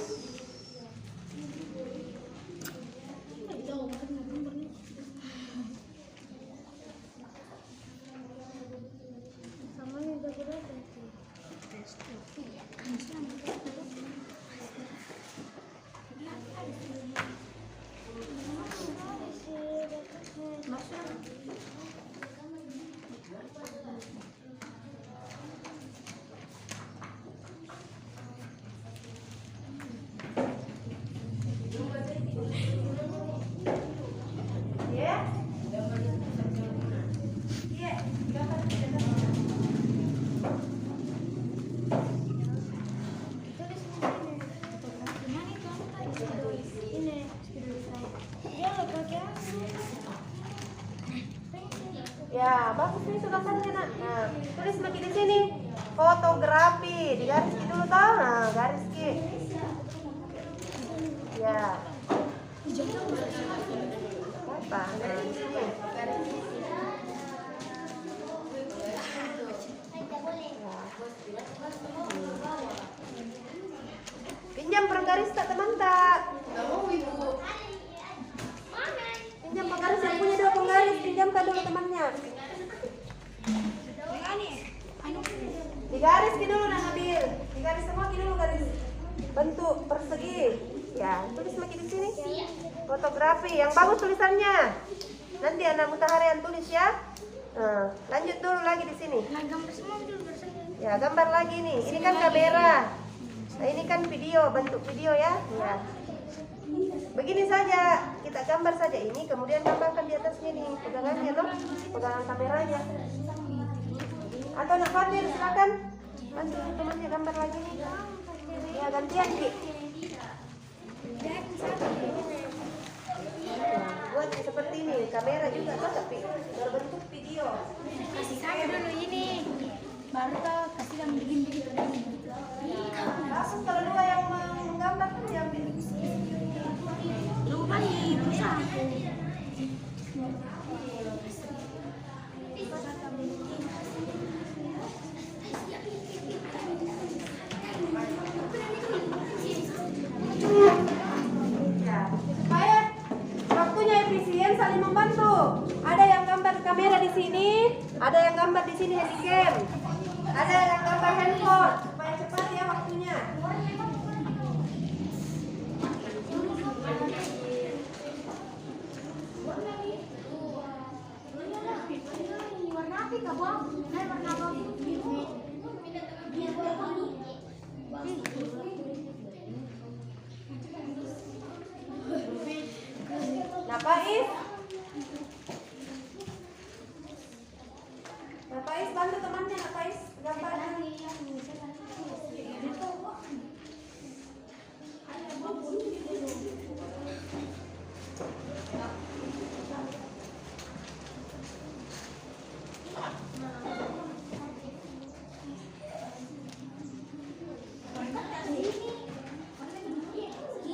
Ya, bagus nih tulisannya nak. Nah, tulis lagi di sini. Fotografi, digaris dulu tau. Nah, garis ki. Ya. Apa? Nah, di sini. Pinjam penggaris tak teman tak? Pinjam penggaris yang punya 2 penggaris, pinjamkan dulu temannya. Digaris dulu nak Nabil. Digaris semua dulu garis bentuk persegi. Ya, tulis lagi di sini. Fotografi yang bagus tulisannya. Nanti anak Mutaharian tulis ya. Nah, lanjut dulu lagi di sini. Ya, gambar lagi nih. Ini kan kamera. Nah, ini kan video, bentuk video ya. Ya. Begini saja, kita gambar saja ini, kemudian gambarkan di atasnya nih, pegangannya loh, pegangan kameranya. Atau nak Fatir, silakan bantu temannya gambar lagi nih. Ya, gantian Ki. Buat seperti ini, kamera juga kan, tapi berbentuk video. Kasih saya dulu ini. Baru tuh kasih yang bikin-bikin. Langsung kalau 2 yang menggambar kan diambil. Lupa nih, bisa. Ya, supaya waktunya efisien saling membantu. Ada yang gambar kamera di sini, ada yang gambar di sini handycam, ada yang gambar handphone supaya cepat ya waktunya. Napais? Napais bantu temannya, Napais gambarnya.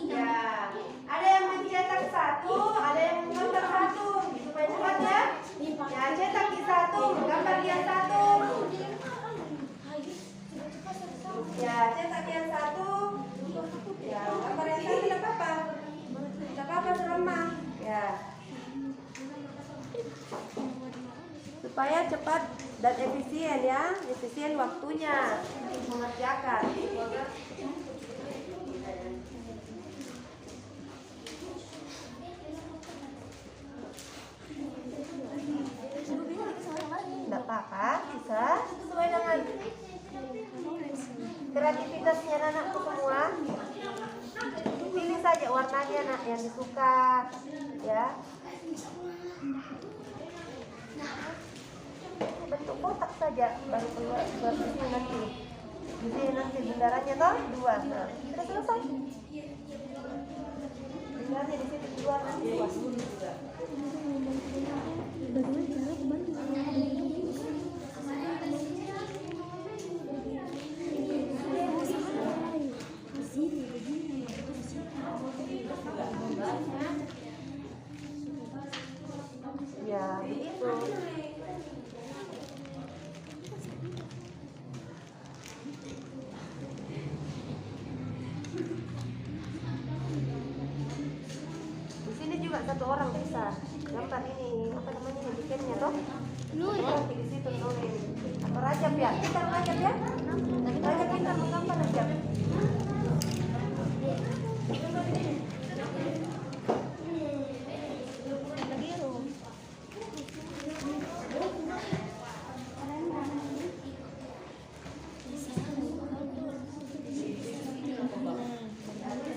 Ya, ada yang mencetak 1, ada yang menggambar 1, supaya cepat ya. supaya cepat dan efisien ya, efisien waktunya mengerjakan. Tidak apa-apa, bisa sesuai dengan kreativitasnya anakku semua. Pilih saja warnanya nak yang disuka, ya. Bentuk kotak saja baru keluar di sini nanti. Di sini nanti bundarannya toh 2. Nah, sudah selesai. Bundarannya di sini 2 nanti 2. Ya, begitu. Di sini juga 1 orang bisa gambar ini, apa namanya ini bikinnya toh? Orang di situ nulis. Atau Rajab ya? Kita Rajab ya? Rajab kita menggambar Rajab.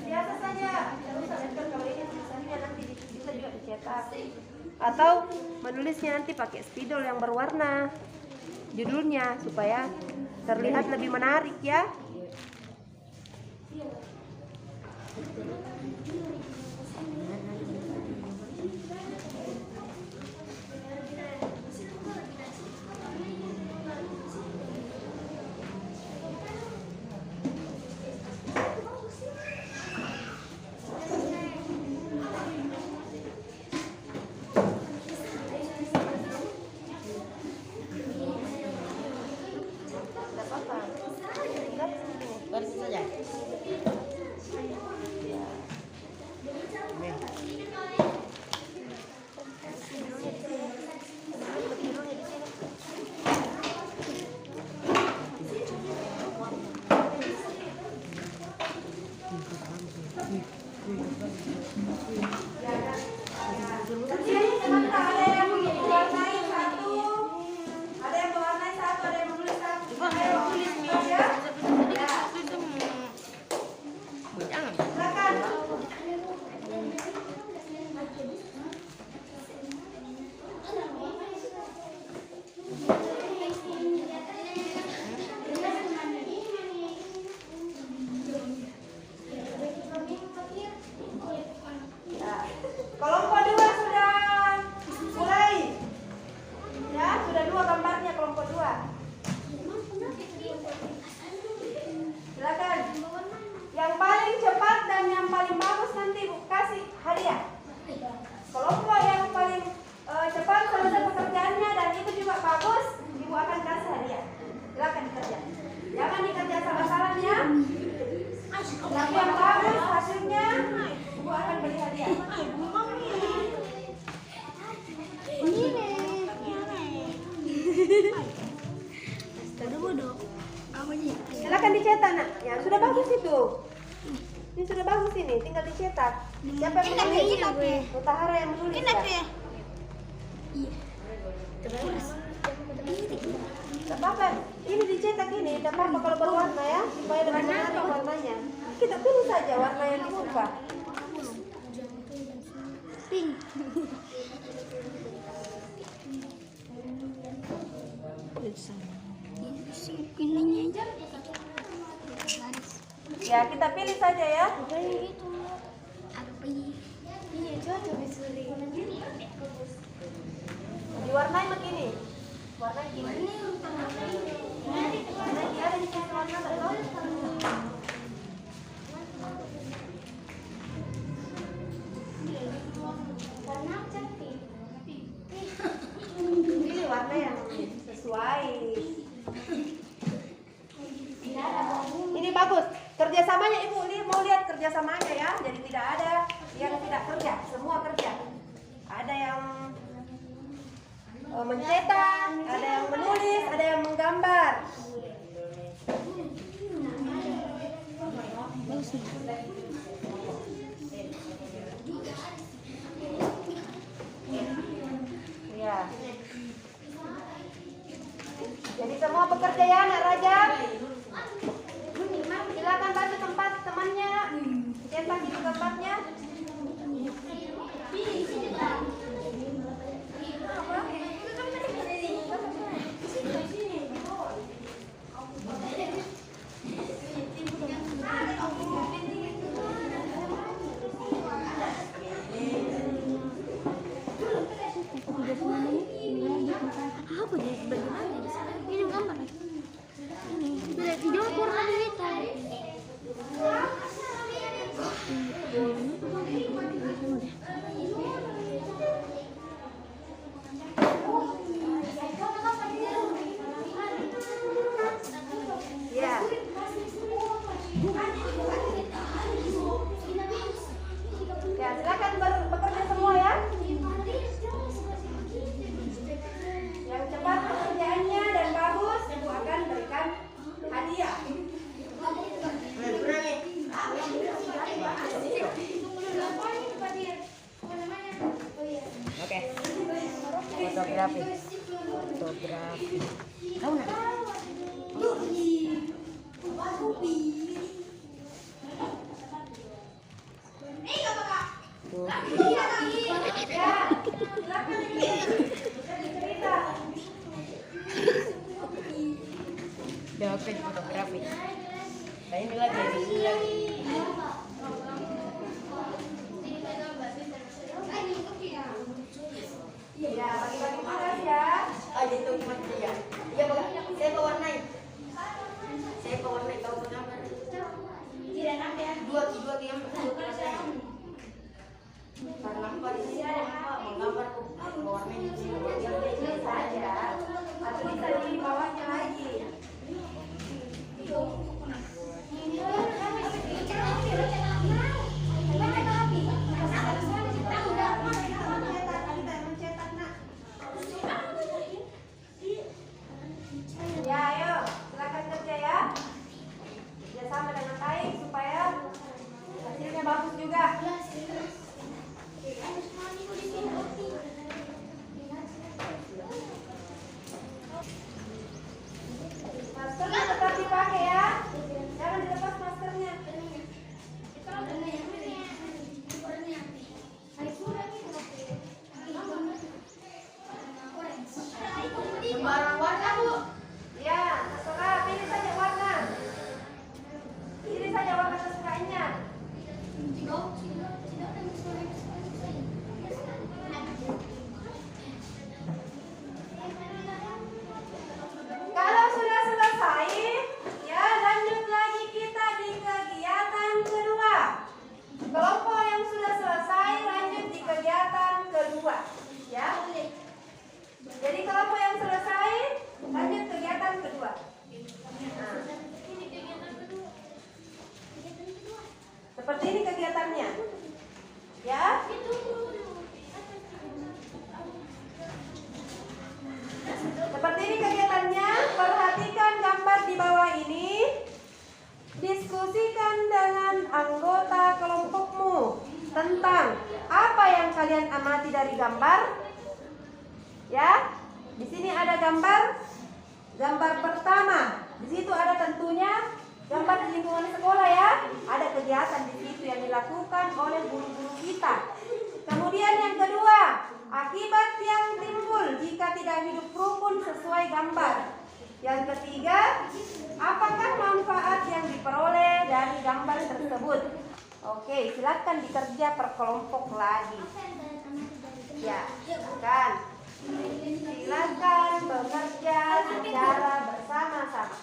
Biasa saja. Kalau ini tulisannya nanti bisa juga dicetak. Atau menulisnya nanti pakai spidol yang berwarna judulnya supaya terlihat lebih menarik ya. Baris saja. Kelompok 2 sudah mulai. Ya, sudah 2 gambarnya kelompok 2. Silakan. Yang paling cepat dan yang paling bagus nanti Ibu kasih hadiah. Kelompok yang paling cepat selesai pekerjaannya dan itu juga bagus, Ibu akan kasih hadiah. Silakan dikerja. Jangan dikerja salah-salah ya. Tapi yang bagus hasilnya Ibu akan beri hadiah. Silakan dicetak nak. Ya sudah bagus itu. Ini sudah bagus ini, tinggal dicetak. Siapa yang menulis? Mutahara yang menulis ya. Tidak apa-apa. Ini dicetak ini, tidak apa-apa kalau berwarna ya, supaya lebih menarik warnanya. Kita pilih saja warna yang disuka. Pink. Ya, kita pilih saja ya. Diwarnai begini. Warna gini. Warna ini ada di sini warna betul. Pilih warna yang sesuai. Ini bagus. Kerjasamanya Ibu mau lihat kerjasamanya ya. Jadi tidak ada yang tidak kerja, semua kerja. Ada yang mencetak, ada yang menulis, ada yang menggambar. Ya. Jadi semua bekerja ya, Nak Raja. Silakan bantu tempat temannya. Cetak itu tempatnya. Apa jadi bagaimana? Ini gambar. Ini tidak dijemput lagi itu. Ya. Ya, silakan bekerja semua ya. Yang cepat pekerjaannya dan bagus, Ibu akan berikan hadiah. Oke. Fotografi. Fotografi. Tahu nggak? Tuh. Ya, silakan cerita. Udah oke fotografi. Nah ini lagi, ini lagi. Ya, bagi-bagi tugas ya. Aja itu gimana ya? Iya bang, saya pewarnai. Saya pewarnai tahu gambar. Dua gambar. Gambar di sini menggambar pewarnai di sini. Ini saja, atau bisa di bawahnya lagi. Ya, ayo, silakan kerja ya. Kerjasama dengan baik supaya hasilnya bagus juga. Maskernya tetap dipakai ya. Jangan dilepas maskernya. Sembarang warna bu. Ya, terserah. Pilih saja warna. Pilih saja warna kesukaannya. Kalau sudah selesai, ya lanjut lagi kita di kegiatan kedua. Kelompok yang sudah selesai lanjut di kegiatan kedua. Ya. Jadi kelompok yang selesai lanjut kegiatan kedua. Nah, seperti ini kegiatannya. Ya. Seperti ini kegiatannya. Perhatikan gambar di bawah ini. Diskusikan dengan anggota kelompokmu tentang apa yang kalian amati dari gambar. Ya, di sini ada gambar pertama. Di situ ada tentunya gambar di lingkungan sekolah ya. Ada kegiatan di situ yang dilakukan oleh guru-guru kita. Kemudian yang kedua, akibat yang timbul jika tidak hidup rukun sesuai gambar. Yang ketiga, apakah manfaat yang diperoleh dari gambar tersebut? Oke, silakan dikerja per kelompok lagi. Ya, silakan. Silakan bekerja secara bersama-sama.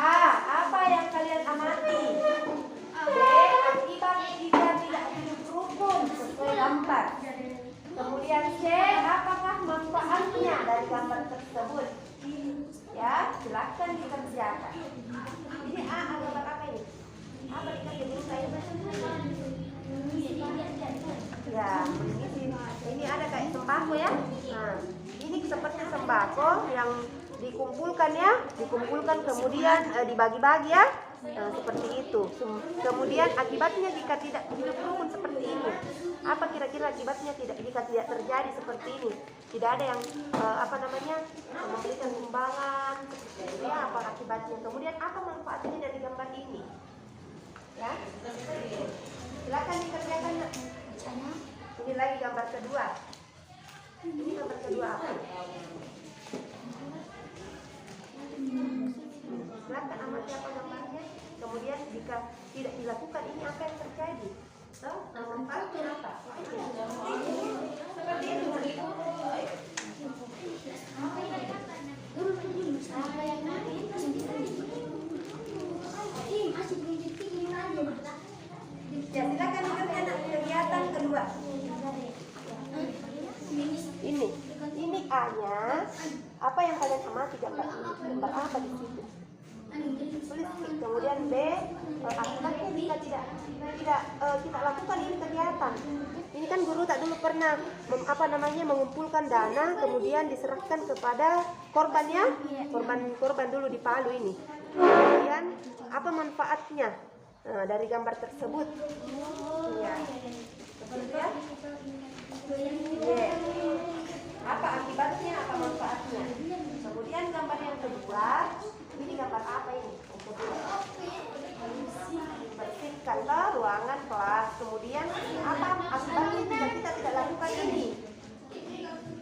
A. Apa yang kalian amati? B. Akibat jika tidak hidup rukun sesuai gambar. Kemudian C. Apakah manfaatnya dari gambar tersebut? Ya, silakan dikerjakan. Ini A. Gambar apa ini? Apa dikerjakan dulu saya? Ya. sembako yang dikumpulkan ya, kemudian dibagi-bagi ya. Seperti itu. Kemudian akibatnya jika tidak hidup rukun seperti ini, apa kira-kira akibatnya jika tidak terjadi seperti ini? Tidak ada yang memberikan sumbangan seperti ini, apa akibatnya? Kemudian apa manfaatnya dari gambar ini? Ya, silakan dikerjakan. Ini lagi gambar kedua. Ini gambar kedua apa? Silakan amati apa gambarnya. Kemudian jika tidak dilakukan ini apa yang terjadi? Manfaatnya apa? Seperti itu. Ya, silakan dikerjakan kegiatan kedua. Ini A-nya. Apa yang kalian amati gambar ini? Gambar apa di situ? Tulis. Kemudian B, akibatnya jika tidak kita lakukan ini kegiatan. Ini kan guru tak dulu pernah mengumpulkan dana, kemudian diserahkan kepada korbannya, korban dulu di Palu ini. Kemudian apa manfaatnya dari gambar tersebut? Ya, seperti ya. Apa akibatnya, apa manfaatnya? Kemudian gambar yang kedua, ini gambar apa ini? Yang kedua, bersihkan ruangan kelas. Kemudian apa akibatnya jika kita tidak lakukan ini?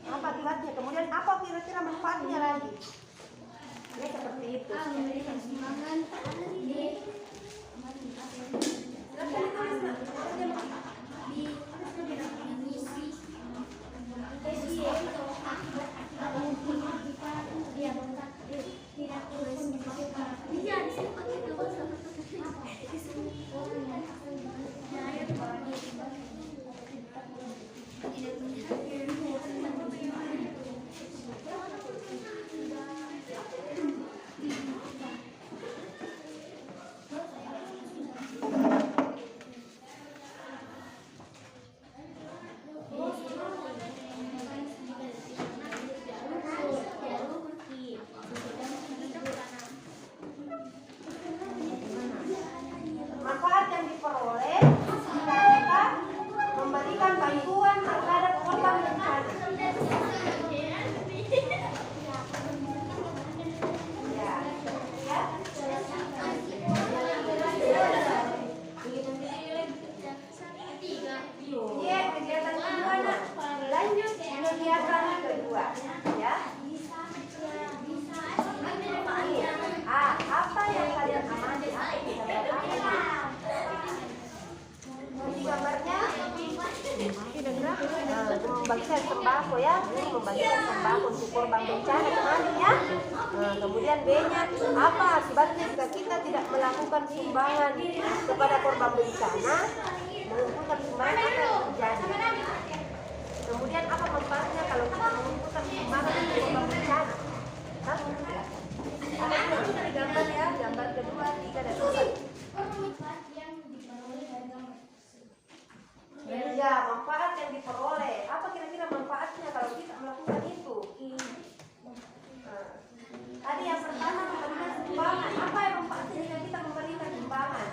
Apa akibatnya? Kemudian apa kira-kira manfaatnya lagi? Ya, seperti itu. Manfaat yang diperoleh jika kita memberikan bantuan terhadap korban bencana. Ya, kegiatan kedua nak. Lanjut kegiatan kedua, ya. Apa yang kalian amati? Ini gambarnya membagikan sembako ya, membagikan sembako untuk korban bencana kemarin ya. Kemudian B-nya apa akibatnya jika kita tidak melakukan sumbangan kepada korban bencana, mengumpulkan sumbangan apa yang terjadi? Kemudian apa manfaatnya kalau kita mengumpulkan sumbangan untuk korban bencana? Ada dulu dari gambar ya, gambar kedua, 3 dan 4. Ya, manfaat yang diperoleh. Apa kira-kira manfaatnya kalau kita melakukan itu? Tadi yang pertama memberikan sumbangan. Apa yang manfaatnya jika kita memberikan sumbangan?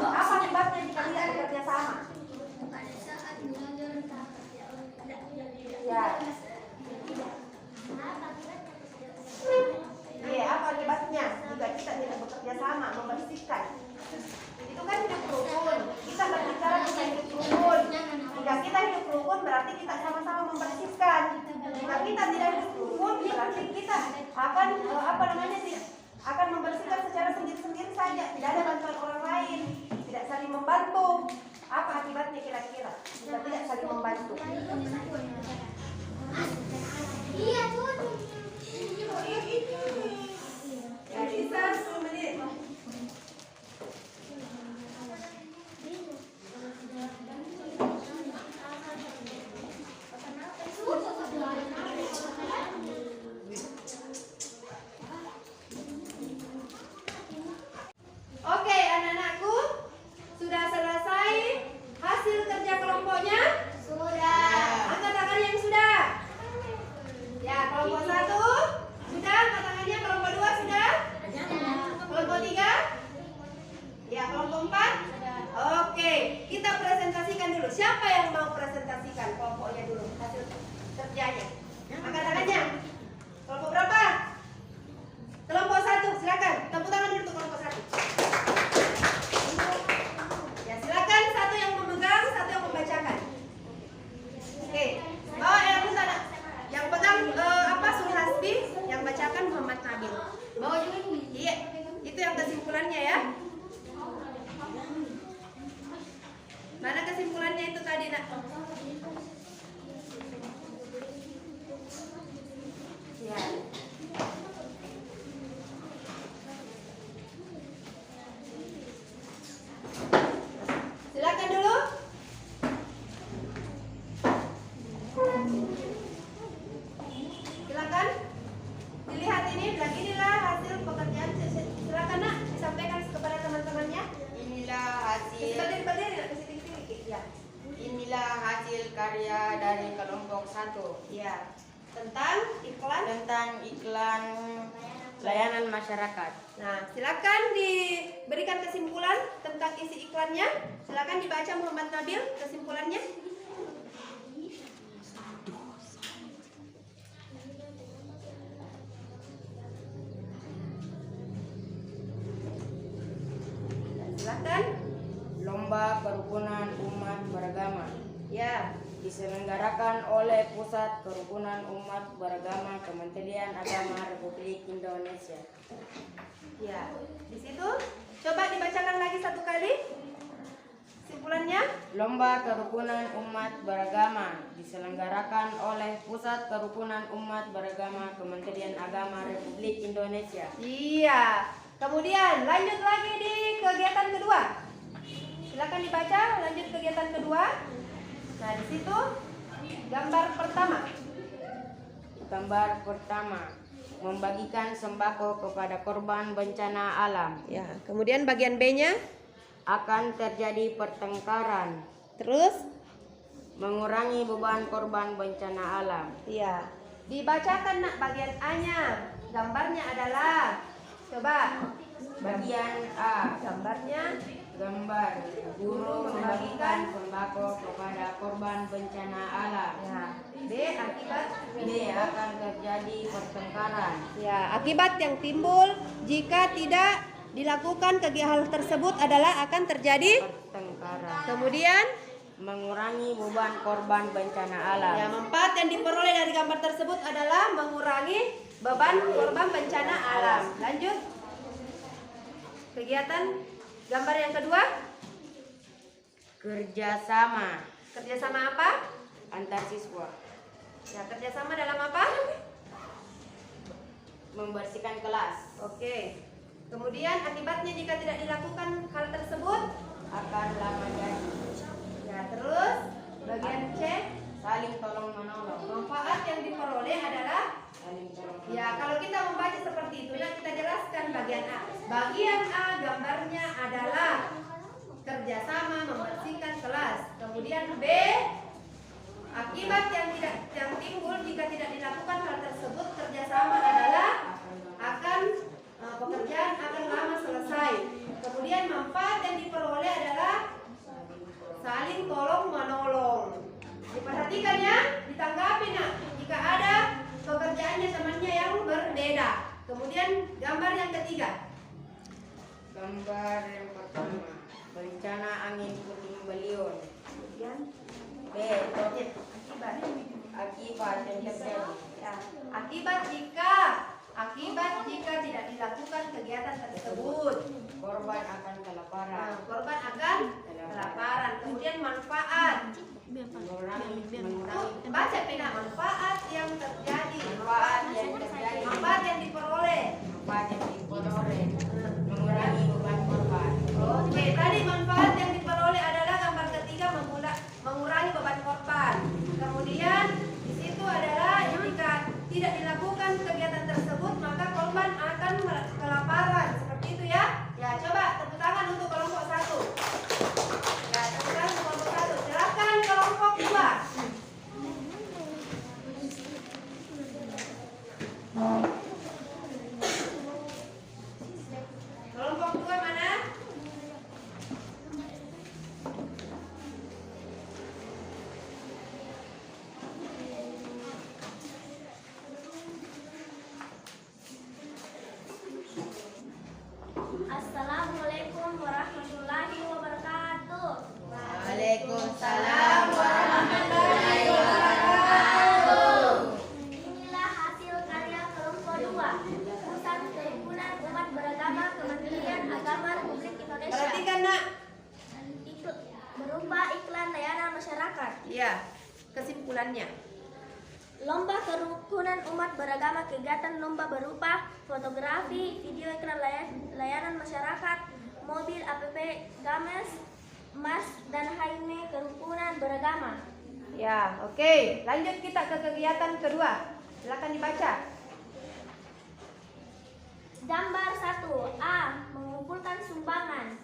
Apa akibatnya jika tidak bekerja sama? Ya. Iya, apa akibatnya jika kita tidak bekerja sama membersihkan? Itu kan hidup rukun. Kita berbicara tentang hidup rukun. Jika kita hidup rukun berarti kita sama-sama membersihkan. Jika kita tidak hidup rukun berarti kita akan akan membersihkan secara sendiri-sendiri saja. Tidak ada bantuan orang lain, tidak saling membantu. Apa akibatnya kira-kira jika tidak saling membantu? Ya, sisa 10 menit. kelompok 4? Oke, kita presentasikan dulu. Siapa yang mau presentasikan kelompoknya dulu, hasil kerjanya? Angkat tangannya. Kelompok berapa? Kelompok 1, silakan. Tepuk tangan dulu untuk kelompok 1. Ya, silakan, satu yang memegang, satu yang membacakan. Oke. Oh, bentar. Yang pegang Sul Hasbi, yang bacakan Muhammad Nabil. Bawa juga ini. Iya, itu yang kesimpulannya ya. Mana kesimpulannya itu tadi, Nak? Ya. Silakan dulu. Silakan. Dilihat ini, bilang inilah hasil pekerjaan. Silakan, Nak, disampaikan kepada teman-temannya. Inilah hasil Berdiri, Nak, ke sini. Ya. inilah hasil karya dari kelompok 1 Ya. Tentang iklan. layanan masyarakat. Nah, silakan diberikan kesimpulan tentang isi iklannya. Silakan dibaca Muhammad Nabil kesimpulannya. Silakan. Lomba kerukunan umat beragama Ya. diselenggarakan oleh Pusat Kerukunan Umat Beragama Kementerian Agama Republik Indonesia. Ya. Di situ coba dibacakan lagi satu kali kesimpulannya. Lomba kerukunan umat beragama diselenggarakan oleh Pusat Kerukunan Umat Beragama Kementerian Agama Republik Indonesia. Iya. Kemudian lanjut lagi di kegiatan kedua. Silakan dibaca, lanjut kegiatan kedua. Nah, di situ gambar pertama. Gambar pertama, membagikan sembako kepada korban bencana alam. Ya, kemudian bagian B-nya. Akan terjadi pertengkaran, Terus, mengurangi beban korban bencana alam. iya. Dibacakan, Nak, bagian A-nya. Gambarnya adalah, coba Bagian A, gambarnya. gambar guru membagikan sembako kepada korban bencana alam. Ya. B, akibat. B, akan terjadi pertengkaran, Ya, akibat yang timbul jika tidak dilakukan hal tersebut adalah akan terjadi. pertengkaran, Kemudian, mengurangi beban korban bencana alam. ya, manfaat yang diperoleh dari gambar tersebut adalah mengurangi beban korban bencana alam. Lanjut. Kegiatan gambar yang kedua, Kerjasama kerjasama apa? antar siswa, Ya, kerjasama dalam apa? membersihkan kelas, Oke. Kemudian akibatnya jika tidak dilakukan hal tersebut, akan lama jadi, ya, terus bagian C, saling tolong menolong, manfaat yang diperoleh adalah. saling tolong menolong. Ya, kalau kita membaca seperti itu, nah kita jelaskan bagian A. Bagian A gambarnya adalah kerjasama membersihkan kelas. Kemudian B, akibat yang timbul jika tidak dilakukan hal tersebut, kerjasama adalah akan pekerjaan akan lama selesai. Kemudian manfaat yang diperoleh adalah saling tolong menolong. Diperhatikan ya, ditanggapi, Nak, jika ada pekerjaannya temannya yang berbeda. Kemudian gambar yang ketiga. Gambar yang pertama, bencana angin puting beliung. Kemudian B, akibat yang terjadi, ya, akibat jika tidak dilakukan kegiatan tersebut, korban akan kelaparan, korban akan kelaparan. Kemudian manfaat. mengurangi Baca pina manfaat yang terjadi. Manfaat yang diperoleh. mengurangi beban korban, Oke, tadi manfaat yang diperoleh adalah gambar ketiga mengurangi beban korban. Kemudian di situ adalah jika tidak dilakukan kegiatan tersebut maka korban akan kelaparan. Seperti itu ya. Ya, coba tepuk tangan untuk kelompok 1. Ya, tepuk tangan untuk kelompok 1. Silakan kelompok 2. Waalaikumsalam warahmatullahi wabarakatuh. Inilah hasil karya kelompok 2, Pusat Kerukunan Umat Beragama Kementerian Agama Republik Indonesia. Perhatikan nak. Berupa iklan layanan masyarakat. Ya, kesimpulannya. Lomba kerukunan umat beragama, kegiatan lomba berupa fotografi, video iklan layanan masyarakat, mobil APP Games, Mas dan Haime kerukunan beragama. Ya, oke. Lanjut kita ke kegiatan kedua. Silakan dibaca. Gambar 1. A. Mengumpulkan sumbangan.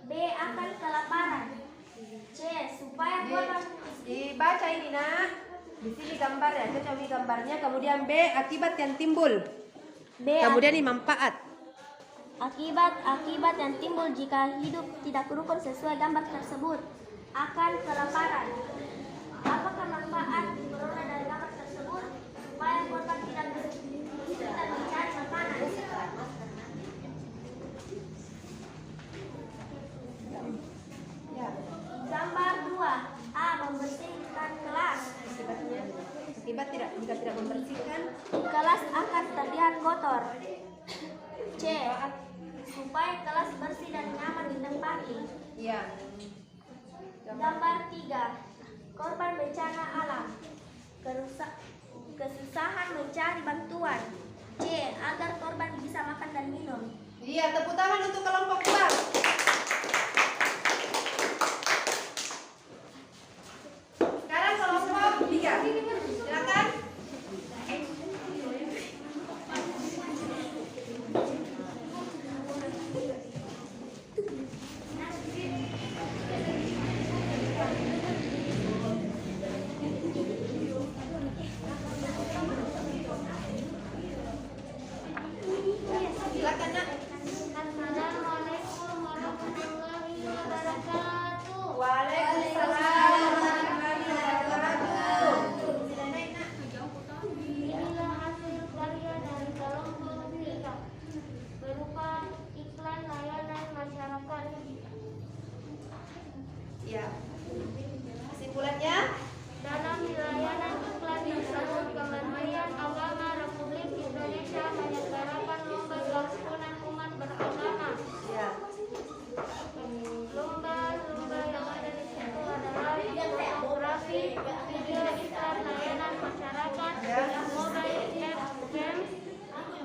B. Akan kelaparan. C. Supaya korban. Dibaca ini nak. Di sini gambar ya, cocoki gambarnya. Kemudian B, akibat yang timbul. B. Kemudian ini manfaat. Akibat yang timbul jika hidup tidak rukun sesuai gambar tersebut. Akan kelaparan. Apakah manfaat diperoleh dari gambar tersebut? Supaya korban tidak mencari makanan. Ya. Gambar 2. A. Membersihkan kelas. Akibat jika tidak membersihkan. Kelas akan terlihat kotor. C. Supaya kelas bersih dan nyaman ditempati. Ya. Gambar 3. Korban bencana alam. Kesusahan mencari bantuan. C. Agar korban bisa makan dan minum. Iya, tepuk tangan untuk kelompok 2. Sekarang kelompok 3. Silakan. Silakan nak. Assalamualaikum warahmatullahi wabarakatuh. Waalaikumsalam warahmatullahi wabarakatuh. Inilah hasil karya dari kelompok 3 berupa iklan layanan masyarakat. Ya. Kesimpulannya? Dalam layanan iklan tersebut, Kementerian Agama Republik Indonesia menyelenggarakan lomba kerukunan umat beragama. Ya. Lomba yang ada di situ adalah fotografi, video iklan layanan masyarakat, mobile games,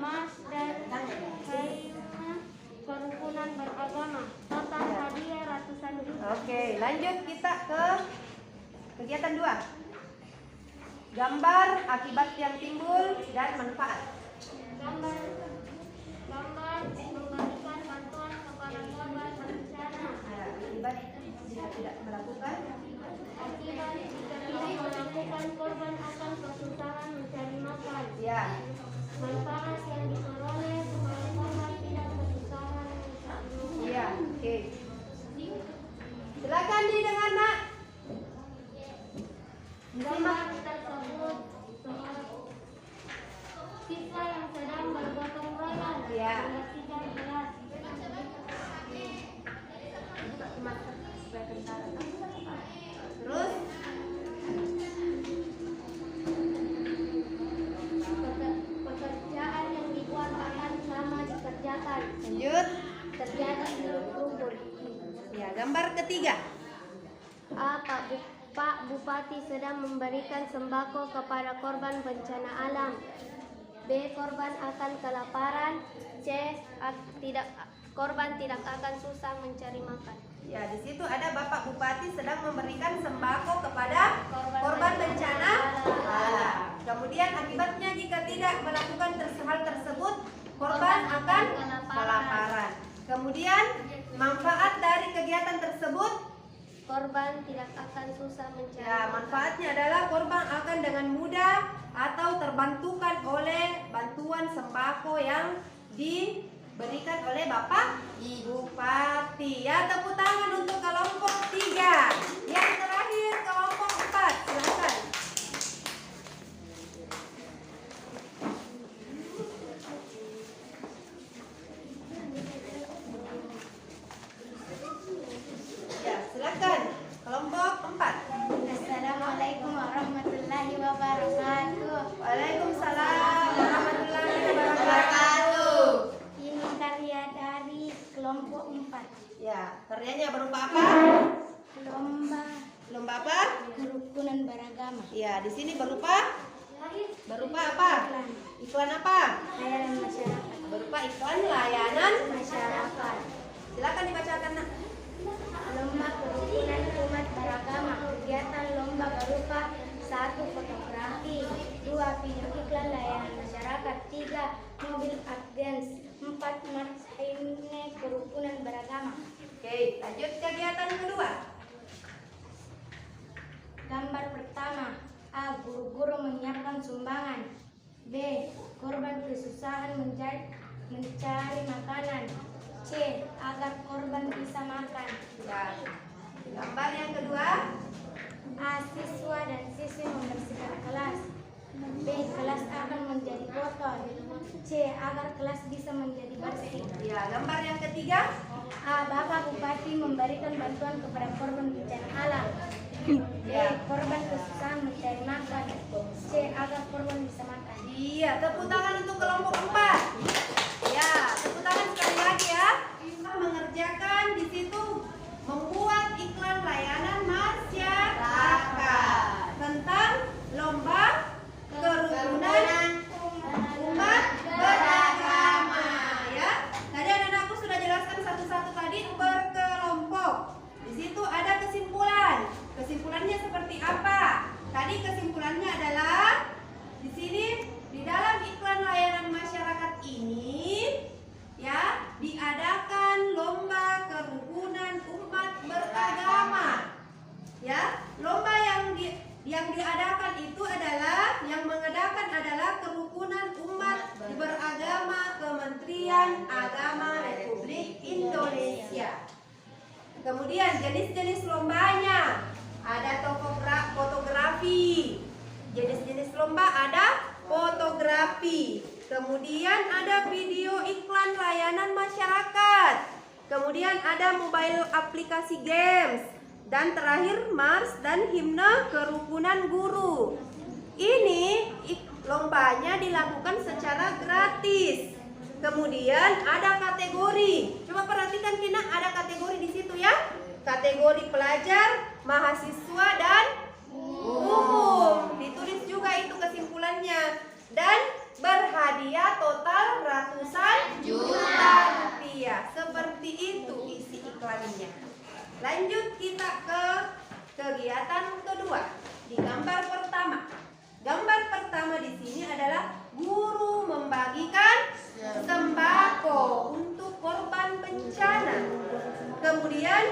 Mas dan Haime kerukunan beragama. Total hadiah ratusan juta. Oke, lanjut kita ke kegiatan 2. Gambar akibat yang timbul dan manfaat. Gambar memberikan bantuan kepada korban bencana. Ya, akibat jika tidak melakukan. Akibat jika tidak melakukan, korban akan kesusahan mencari makan. Ya. Manfaat yang diperoleh supaya korban tidak kesusahan mencari makan. Iya, oke. Silakan didengar nak. Gambar tersebut seorang siswa yang sedang bergotong royong. Ya. Tidak jelas. Terus Pekerjaan yang dibuat akan sama dikerjakan. lanjut. Terjadi hidup rukun. Ya, gambar ketiga. A. Pak Bupati sedang memberikan sembako kepada korban bencana alam. B. Korban akan kelaparan. C. Korban tidak akan susah mencari makan. Ya, di situ ada Bapak Bupati sedang memberikan sembako kepada korban bencana alam. Kemudian akibatnya jika tidak melakukan hal tersebut, korban akan kelaparan. Kemudian manfaat dari kegiatan tersebut, Korban tidak akan susah mencari ya, makan. manfaatnya adalah korban akan dengan mudah atau terbantukan oleh bantuan sembako yang diberikan oleh Bapak Bupati. Ya, tepuk tangan untuk kelompok 3. Yang terakhir kelompok 4. Silakan. Ya, silakan. Kelompok Pekerjaannya berupa apa? Lomba apa? kerukunan beragama, Ya, di sini berupa apa? Iklan apa? layanan masyarakat, Berupa iklan layanan. masyarakat, Silakan dibacakan, Nak. lomba kerukunan umat beragama, kegiatan lomba berupa 1. Fotografi, 2. Video iklan layanan masyarakat, 3. Mobil advance, 4. Marsaine kerukunan beragama. Oke, lanjut kegiatan kedua. Gambar pertama, A. Guru-guru menyiapkan sumbangan, B. Korban kesusahan mencari makanan, C. Agar korban bisa makan. Ya. Gambar yang kedua. A. Siswa dan siswi membersihkan kelas, B. Kelas akan menjadi kotor, C. Agar kelas bisa menjadi bersih. Ya, gambar yang ketiga. A. Bapak Bupati memberikan bantuan kepada korban bencana alam, B. Korban kesusahan mencari makan, C. Agar korban bisa makan. Iya, tepuk tangan untuk kelompok 4. Ya, tepuk tangan sekali lagi ya. Kita mengerjakan di situ membuat iklan layanan masyarakat tentang lomba kerukunan umat beragama ya. Tadi anak-anakku sudah jelaskan satu-satu tadi berkelompok. Di situ ada kesimpulan. Kesimpulannya seperti apa? Tadi kesimpulannya adalah di sini di dalam iklan layanan masyarakat ini ya diadakan lomba kerukunan umat beragama. Ya, lomba yang diadakan itu adalah yang mengadakan adalah kerukunan umat beragama Kementerian Agama Republik Indonesia. Kemudian jenis-jenis lombanya ada fotografi. Jenis-jenis lomba ada fotografi. Kemudian ada video iklan layanan masyarakat. Kemudian ada mobile aplikasi games. Dan terakhir mars dan himne kerukunan guru. Ini lombanya dilakukan secara gratis. Kemudian ada kategori. Coba perhatikan Kina, ada kategori di situ ya. Kategori pelajar, mahasiswa dan umum. Ditulis juga itu kesimpulannya. Dan berhadiah total ratusan juta rupiah. Seperti itu isi iklannya. Lanjut kita ke kegiatan kedua. Di gambar pertama. Gambar pertama di sini adalah guru membagikan sembako untuk korban bencana. Kemudian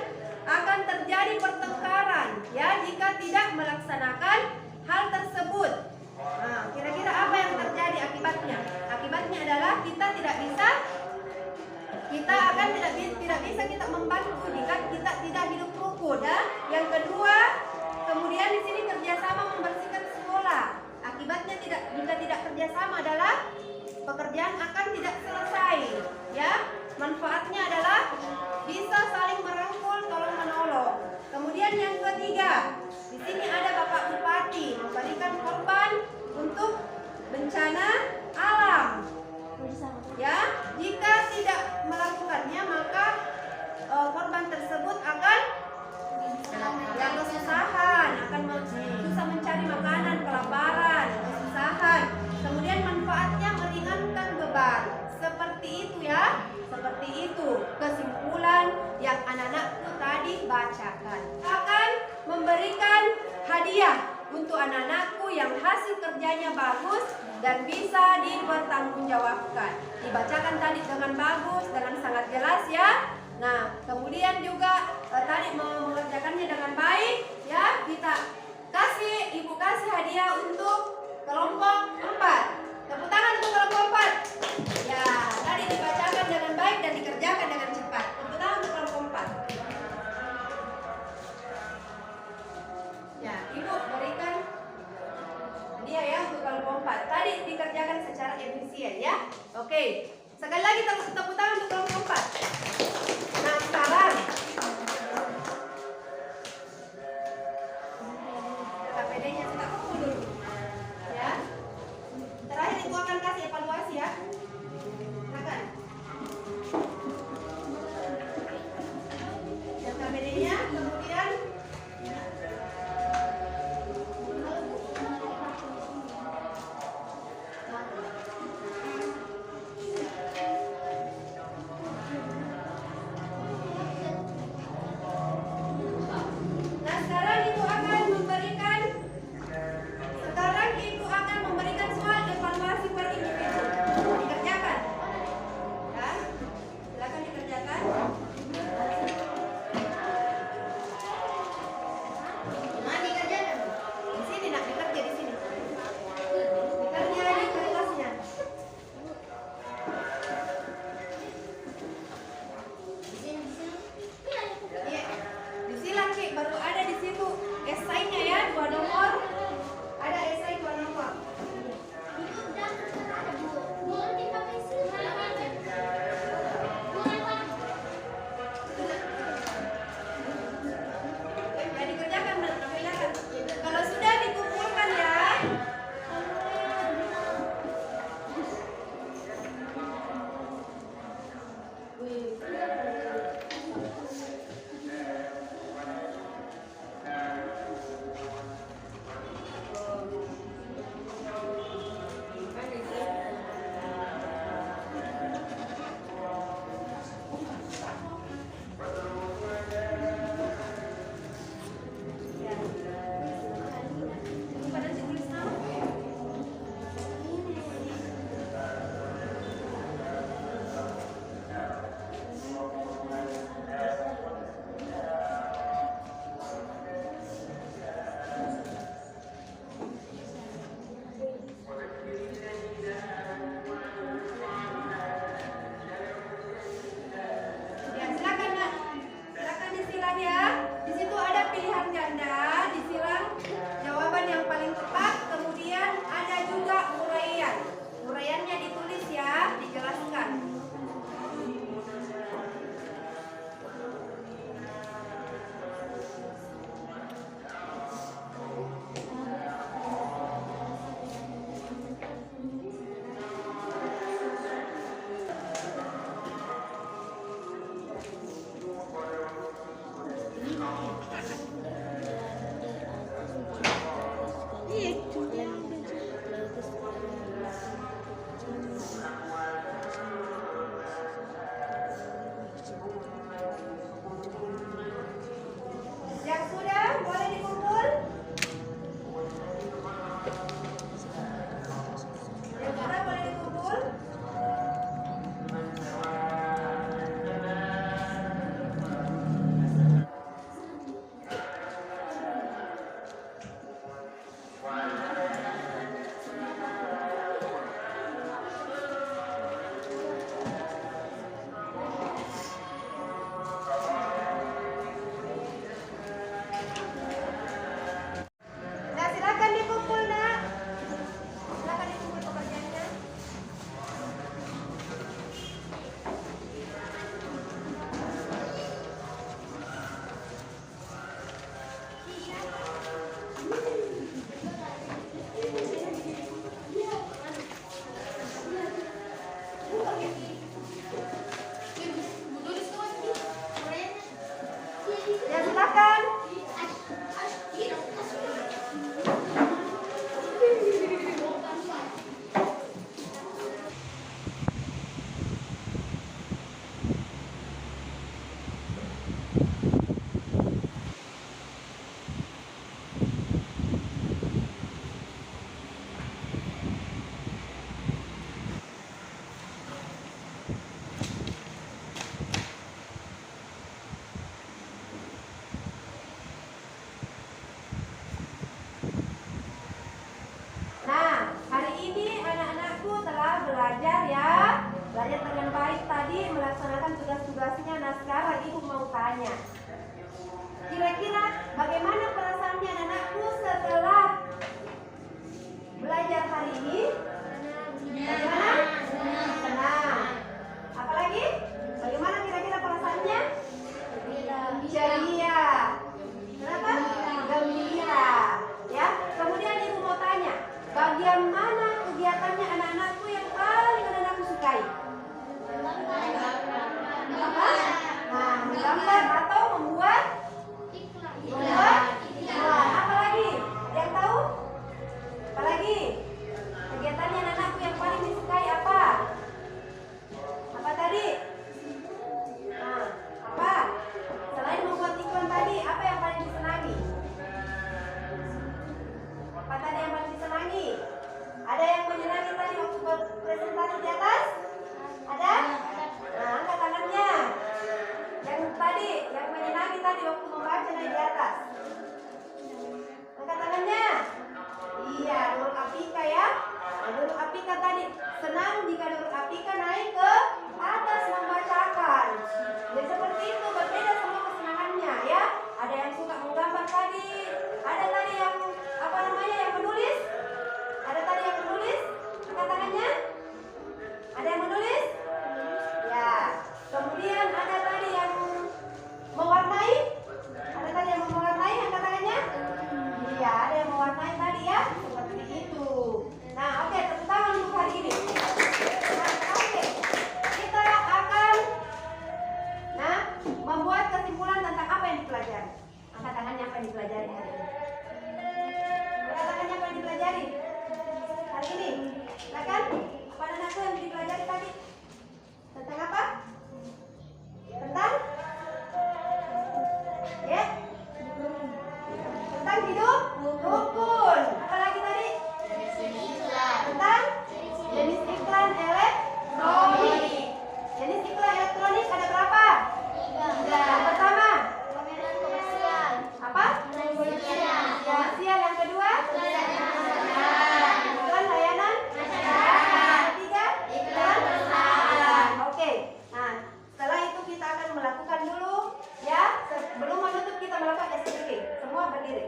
akan terjadi pertengkaran ya jika tidak melaksanakan hal tersebut. Nah, kira-kira apa yang terjadi akibatnya? Akibatnya adalah kita tidak bisa kita membantu jika kita tidak hidup rukun ya. Yang kedua, kemudian di sini kerjasama membersihkan sekolah. Akibatnya jika tidak kerjasama adalah pekerjaan akan tidak selesai ya. Manfaatnya adalah bisa saling merangkul, tolong menolong. Kemudian yang ketiga, di sini ada Bapak Bupati memberikan korban untuk bencana alam. Ya, jika tidak melakukannya maka korban tersebut akan yang kesusahan, akan susah mencari makanan, kelaparan, kesusahan. Kemudian manfaatnya meringankan beban. Seperti itu ya. Seperti itu kesimpulan yang anak-anakku tadi bacakan. Akan memberikan hadiah untuk anak-anakku yang hasil kerjanya bagus dan bisa dipertanggungjawabkan. Dibacakan tadi dengan bagus, dengan sangat jelas ya. Nah, kemudian juga tadi mengerjakannya dengan baik ya. Kita ibu kasih hadiah untuk kelompok 4. Tepuk tangan untuk kelompok 4. Ya, tadi dibacakan dengan baik dan dikerjakan dengan cepat. Tepuk tangan untuk kelompok 4. Ya, ibu berikan hadiah ya untuk kelompok 4. Tadi dikerjakan secara efisien ya. Oke, sekali lagi tepuk tangan untuk kelompok 4. Nah, sekarang KPD-nya kita kumpul dulu. Ya. Terakhir ibu akan kasih evaluasi ya. Silakan. silakan. Nah, hari ini anak-anakku telah belajar ya. Belajar dengan baik tadi, melaksanakan tugas-tugasnya. Nah, sekarang ibu mau tanya. Kira-kira bagaimana perasaannya anak-anakku setelah belajar hari ini? Bagaimana? Senang. Apalagi? Bagaimana kira-kira perasaannya? Ceria. Kenapa? Gembira. Ya. Kemudian ibu mau tanya, bagian mana kegiatannya anak-anakku yang paling anak-anakku sukai? Apa? Nah, menggambar atau membuat? Nah, apa lagi? Yang tahu? Apa lagi? Kegiatannya anak-anakku yang paling disukai apa? Apa tadi? Nah, apa? Selain membuat iklan tadi, apa yang paling disenangi? Apa tadi yang paling disenangi? Ada yang menyenangi tadi waktu presentasi di atas? Ada? Nah, angkat tangannya. Yang tadi, yang menyenangi tadi waktu membaca naik di atas. Angkat tangannya. Iya, Nurul Afika ya. Nah, Nurul Afika tadi senang jika Nurul Afika naik ke atas membacakan. Jadi seperti itu, berbeda sama kesenangannya ya. Ada yang suka menggambar tadi. Ada tadi yang apa namanya yang menulis? Ada tadi yang menulis? Angkat tangannya. Ada yang menulis? Ya. Kemudian ada tadi yang mewarnai? Ada tadi yang mewarnai? Angkat tangannya. Iya, ada yang mewarnai tadi ya. Seperti itu. Nah, oke, tepuk tangan untuk hari ini. Nah, oke. Kita akan membuat kesimpulan tentang apa yang dipelajari. Angkat tangannya, apa yang dipelajari hari ini? Angkat tangannya, apa yang dipelajari hari ini? Silakan. Apa anakku yang dipelajari tadi? Tentang apa? Tentang? Ya? Tentang hidup rukun. Apa lagi tadi? Tentang jenis iklan elektronik. Jenis iklan elektronik ada berapa? 3. Yang pertama? Apa? Komersial. Yang kedua? Iklan layanan? Yang ketiga? Iklan perusahaan. Oke. Nah, setelah itu kita akan melakukan dulu ya. Sebelum menutup kita melakukan SPK. Semua berdiri.